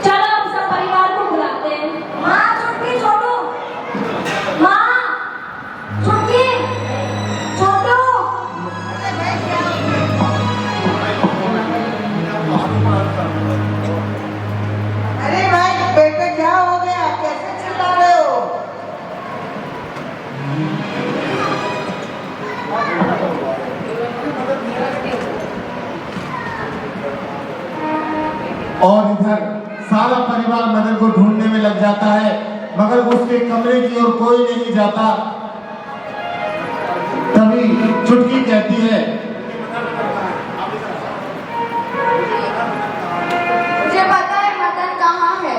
Speaker 3: चलो हम सब परिवार को बुलाते हैं। माँ छुटकी, छोटू, माँ छुटकी, छोटू।
Speaker 9: अरे भाई बेटे क्या हो गया, कैसे चिल्ला रहे हो?
Speaker 7: और इधर सारा परिवार मदन को ढूंढने में लग जाता है, मगर उसके कमरे की ओर कोई नहीं जाता। तभी चुटकी कहती है,
Speaker 3: मुझे पता है मदन कहाँ है।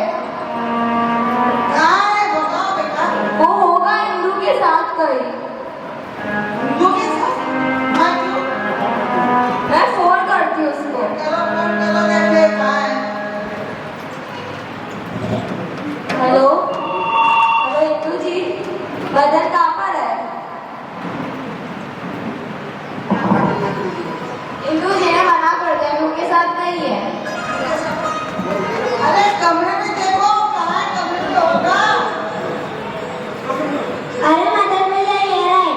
Speaker 9: कहाँ है बताओ बेटा।
Speaker 3: वो होगा इंदू के साथ कहीं।
Speaker 9: इंदू के साथ? हाँ, क्यों?
Speaker 3: मैं फोन करती हूँ उसको।
Speaker 9: चलो फोन करो, देखते हैं कहाँ है।
Speaker 3: हेलो हेलो इंदू जी, मदन कहाँ पर है? इंदू जी ने मना कर दिया, इंदू के साथ नहीं है।
Speaker 9: अरे कमरे में देखो, कहाँ है? कमरे में होगा।
Speaker 3: अरे मदन भैया ये रहे,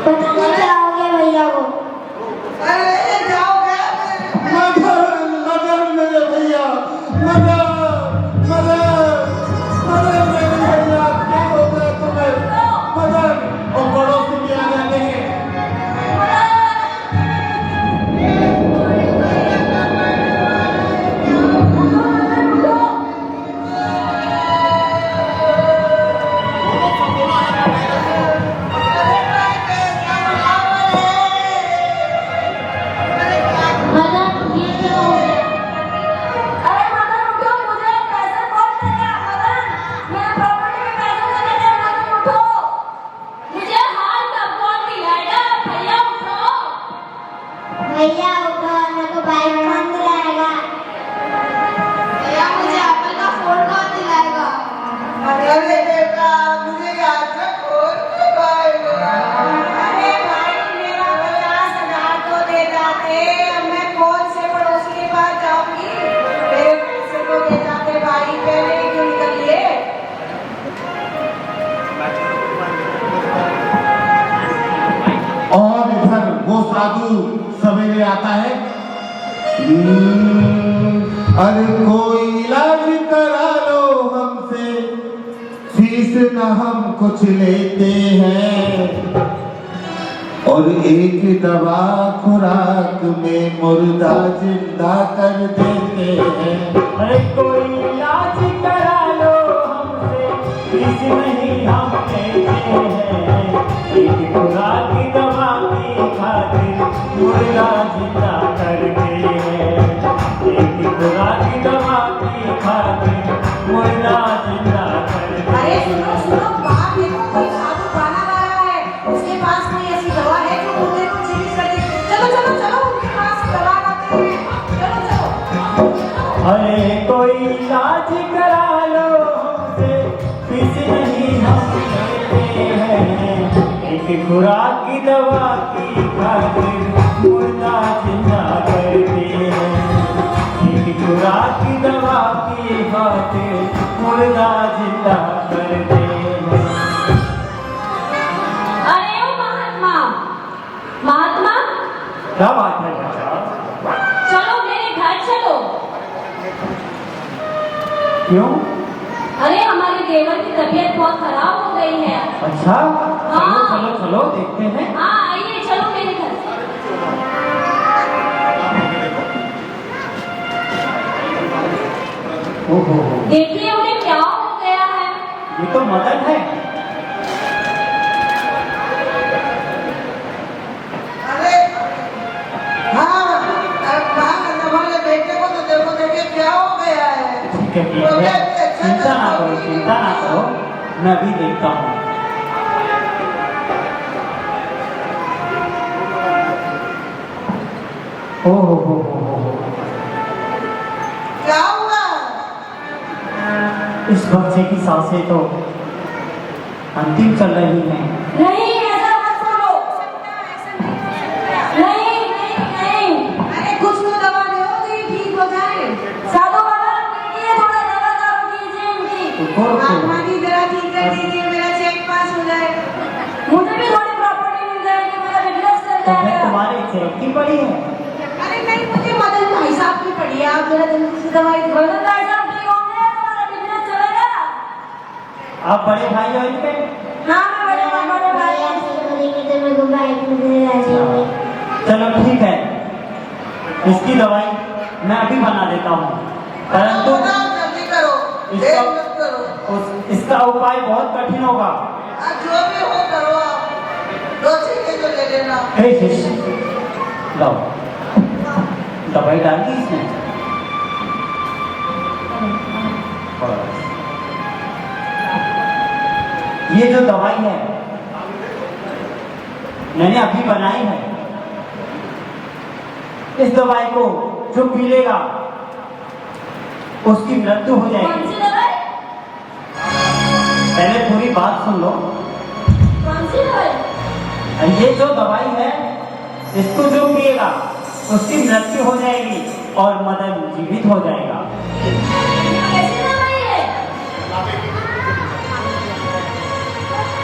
Speaker 3: पता नहीं क्या हो गया भैया को।
Speaker 9: अरे जाओ गया।
Speaker 7: मदन मदन मेरे भैया, मदन मदन मदन मेरे भैया, क्या हो गया तुम्हें? मदन और पड़ोसी भी आ जाते हैं।
Speaker 3: अरे मदन उठो, मुझे पैसे कौन देगा? मदन, मेरे प्रॉपर्टी में पैसे देने दे। मदन उठो, मुझे हाल कब कौन दिलाएगा? भैया उठो।
Speaker 10: भैया उठो, मेरे को बाइक कौन दिलाएगा?
Speaker 3: भैया मुझे एप्पल का फोन कौन दिलाएगा?
Speaker 9: अरे बेटा मुझे याद से फोन कब आएगा? अरे भाई मेरा 50,000 तो दे जाते, मैं कौन से पड़ोसी के पास जाऊंगी? मेरे पैसे को दे जाते भाई, पहले ही क्यों निकलिए?
Speaker 7: और इधर वो साधु सवेरे आता है। अरे कोई इलाज करा लो हमसे, फीस न हम कुछ लेते हैं, और एक दवा खुराक में मुर्दा जिंदा कर देते हैं।
Speaker 8: अरे कोई इलाज करा लो हमसे, फीस नहीं हम लेते हैं, एक खुराक की दवा की खातिर मुर्दा जिंदा करते हैं, एक खुराक की दवा की खातिर मुर्दा जिंदा करते
Speaker 3: अरे
Speaker 8: हैं।
Speaker 3: सुनो सुनो, बाप देखो कोई साधु खाना लाया है, उसके पास कोई ऐसी दवा है जो मुर्दे को जीवित कर दे। चलो चलो चलो, उनके पास दवा लाते हैं, चलो चलो।
Speaker 8: अरे कोई इलाज करा लो हमसे, फीस नहीं हम लेते हैं, एक खुराक की दवा की खातिर मुर्दा जिंदा करते हैं, एक खुराक की दवा की खातिर मुर्दा जिंदा करते हैं।
Speaker 3: अरे ओ महात्मा, महात्मा
Speaker 8: क्या बात है चाचा?
Speaker 3: चलो मेरे घर चलो।
Speaker 8: क्यों?
Speaker 3: अरे हमारे देवर की तबीयत बहुत खराब हो गई है।
Speaker 8: अच्छा, चलो चलो चलो देखते हैं।
Speaker 3: हाँ आइए, चलो मेरे घर।
Speaker 8: ओहो,
Speaker 3: देखिए उन्हें क्या हो गया है।
Speaker 8: ये तो मदन है।
Speaker 9: अरे हाँ, हमारे बेटे को तो देखो, देखिए क्या हो गया है।
Speaker 8: ठीक है, चिंता ना करो, चिंता ना करो, मैं भी देखता हूँ। ओहो हो।
Speaker 9: क्या हुआ?
Speaker 8: इस बच्चे की सांसें तो अंतिम चल रही हैं।
Speaker 3: नहीं ऐसा मत बोलो। नहीं नहीं नहीं, अरे कुछ तो दवा दो तो ये ठीक हो जाए। साधु बाबा कीजिए, थोड़ा दवा दारू कीजिए इनकी।
Speaker 9: आत्मा की जरा ठीक कर दीजिए, मेरा चेक पास हो जाए।
Speaker 3: मुझे भी थोड़ी प्रॉपर्टी मिल जाएगी, मेरा बिजनेस चल
Speaker 8: तो फिर
Speaker 3: जाएगा।
Speaker 8: तुम्हारी चेक की पड़ी है।
Speaker 9: अरे नहीं, मुझे मदन भाई साहब की पड़ी है, आप जरा जल्दी से दवाई दो।
Speaker 3: मदन भाई साहब ठीक होंगे, तुम्हारा बिजनेस चलेगा।
Speaker 8: आप बड़े भाई हो इनके?
Speaker 3: हाँ मैं बड़े भाई
Speaker 10: भैया से बोलेंगे तो मेरे को बाइक में दे जाएंगे।
Speaker 8: चलो ठीक है, इसकी दवाई मैं अभी बना देता हूँ, परंतु
Speaker 9: जल्दी करो, देर मत करो।
Speaker 8: इसका उपाय बहुत कठिन होगा।
Speaker 9: जो भी हो करो आप, 2 चीजें तो ले लेना।
Speaker 8: हे शिष्य, लो दवाई डाल दी इसमें। ये जो दवाई है मैंने अभी बनाई है, इस दवाई को जो पी लेगा उसकी मृत्यु हो जाएगी।
Speaker 3: कौन सी दवाई?
Speaker 8: पहले पूरी बात सुन लो।
Speaker 3: कौन सी दवाई?
Speaker 8: ये जो दवाई है, इसको जो पिएगा उसकी मृत्यु हो जाएगी और मदन जीवित हो जाएगा।
Speaker 3: कैसी दवाई है?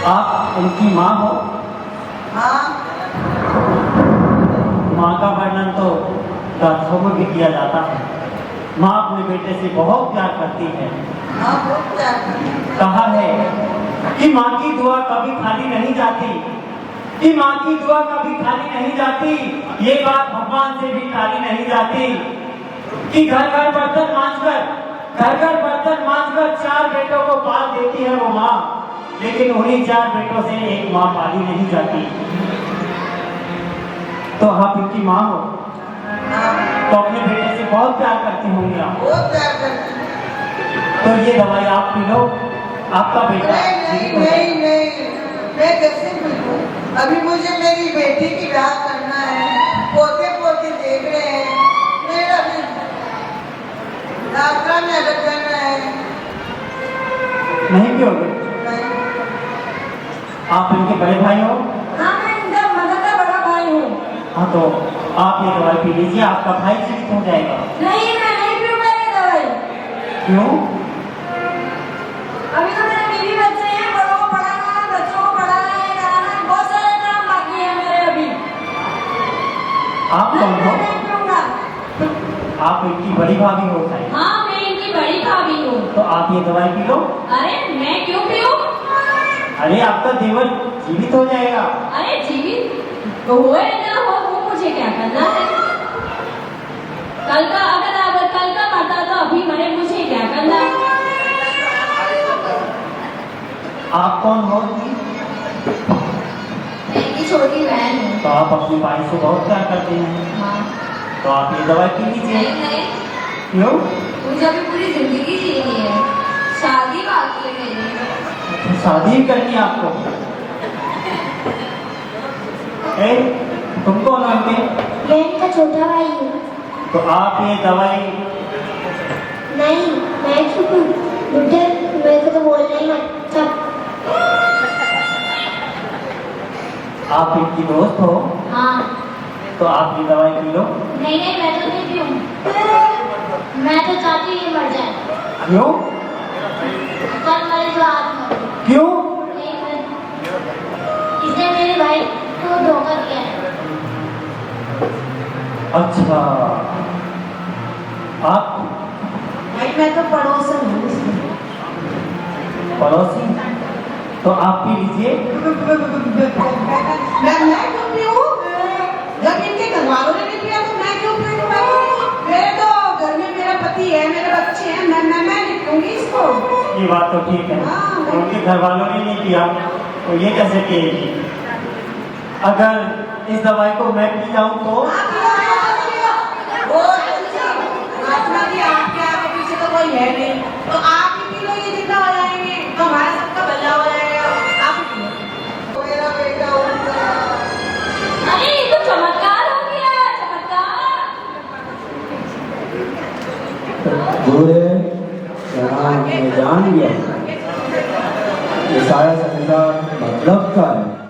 Speaker 8: आप इनकी माँ हो।
Speaker 9: हाँ,
Speaker 8: माँ का वर्णन तो ग्रंथों में भी किया जाता है। माँ अपने बेटे से बहुत प्यार करती है।
Speaker 9: हाँ, बहुत प्यार करती है।
Speaker 8: कहा है कि माँ की दुआ कभी खाली नहीं जाती, कि माँ की दुआ कभी खाली नहीं जाती। ये बात भगवान से भी खाली नहीं जाती कि घर घर बर्तन मांझकर 4 बेटों को पाल देती है वो माँ, लेकिन उन्हीं 4 बेटों से एक माँ पाली नहीं जाती। तो आप इनकी माँ हो, तो अपने बेटे से बहुत प्यार करती होंगी आप।
Speaker 9: बहुत प्यार करती है।
Speaker 8: तो ये दवाई आप पी लो, आपका बेटा
Speaker 9: नहीं
Speaker 8: जीवित हो जाएगा।
Speaker 9: नहीं, मैं कैसे मिलूं? अभी मुझे मेरी बेटी की ब्याह करना है, पोते पोते देख रहे हैं, मेरा भी यात्रा में अलग करना है।
Speaker 8: नहीं पियोगे?
Speaker 9: नहीं,
Speaker 8: आप इनके बड़े भाई हो?
Speaker 3: हाँ मैं इनका मदन का बड़ा भाई हूँ।
Speaker 8: हाँ तो आप ये दवाई पी लीजिए, आपका भाई जीवित हो जाएगा।
Speaker 3: नहीं मैं नहीं पीऊंगा ये दवाई।
Speaker 8: क्यों?
Speaker 3: अभी तो मेरे बीवी बच्चे हैं, बड़ों को पढ़ाना है, बच्चों को पढ़ाना है, कराना है, बहुत सारे काम बाकी है मेरे अभी।
Speaker 8: आप कौन
Speaker 3: नहीं,
Speaker 8: हो?
Speaker 3: मैं नहीं पीऊंगा।
Speaker 8: आप इनकी बड़ी भाभी हो शायद।
Speaker 3: हाँ मैं इनकी बड़ी भाभी हूँ।
Speaker 8: तो आप ये दवाई पी लो।
Speaker 3: अरे मैं क्यों पीऊँ?
Speaker 8: अरे आपका देवर जीवित हो जाएगा।
Speaker 3: अरे जीवित हुए ना हो वो मुझे क्या करना है? कल का अगर कल का मरता तो अभी मरे, मुझे क्या करना?
Speaker 8: आप कौन हो?
Speaker 3: मैं इनकी छोटी बहन हूँ।
Speaker 8: तो आप अपनी भाई से बहुत प्यार करते हैं।
Speaker 3: हाँ।
Speaker 8: तो आप ये दवाई पी लीजिए।
Speaker 3: नहीं
Speaker 8: क्यों?
Speaker 3: मुझे अभी पूरी जिंदगी जीनी है, शादी बाकी है मेरी।
Speaker 8: शादी ही करनी है आपको? ए, तुम कौन हो?
Speaker 10: मैं इनका छोटा भाई हूँ।
Speaker 8: तो आप ये दवाई
Speaker 10: नहीं, मैं क्यों पीऊँ? बुढ़े मेरे को तो बोलना ही मत। चल।
Speaker 8: आप इनकी दोस्त हो?
Speaker 3: हाँ।
Speaker 8: तो आप ये दवाई पी लो।
Speaker 3: नहीं मैं तो नहीं पीऊँ। मैं तो चाहती हूँ ये मर जाए।
Speaker 8: क्यों?
Speaker 3: कल मरे जो आज मरे।
Speaker 8: क्यों?
Speaker 3: नहीं इसने मेरे भाई को धोखा दिया है।
Speaker 8: अच्छा, आप
Speaker 9: भाई मैं तो पड़ोसन हूँ उसकी।
Speaker 8: पड़ोसी? तो आप पी लीजिए।
Speaker 9: मैं क्यों पीऊँ? जब इनके घर वालों ने नहीं पिया तो मैं क्यों पीऊँ भाई? मेरे तो घर में मेरा पति है, मेरे बच्चे हैं, मैं नहीं पीऊँगी इसको।
Speaker 8: ये बात तो ठीक है।
Speaker 9: हाँ,
Speaker 8: उनके घर वालों ने नहीं पिया तो ये कैसे पिएगी? अगर इस दवाई को मैं पी जाऊं तो?
Speaker 9: महात्मा जी आपके आगे पीछे तो कोई है नहीं, तो आप ही पी लो, ये जिंदा हो जाएंगे तो हमारा सबका भला हो जाएगा। आप ही पी लो। मेरा बेटा उठ गया।
Speaker 3: अरे ये तो चमत्कार हो गया, चमत्कार।
Speaker 6: गुरुदेव मैं जान गया ये सारा संसार मतलब का है।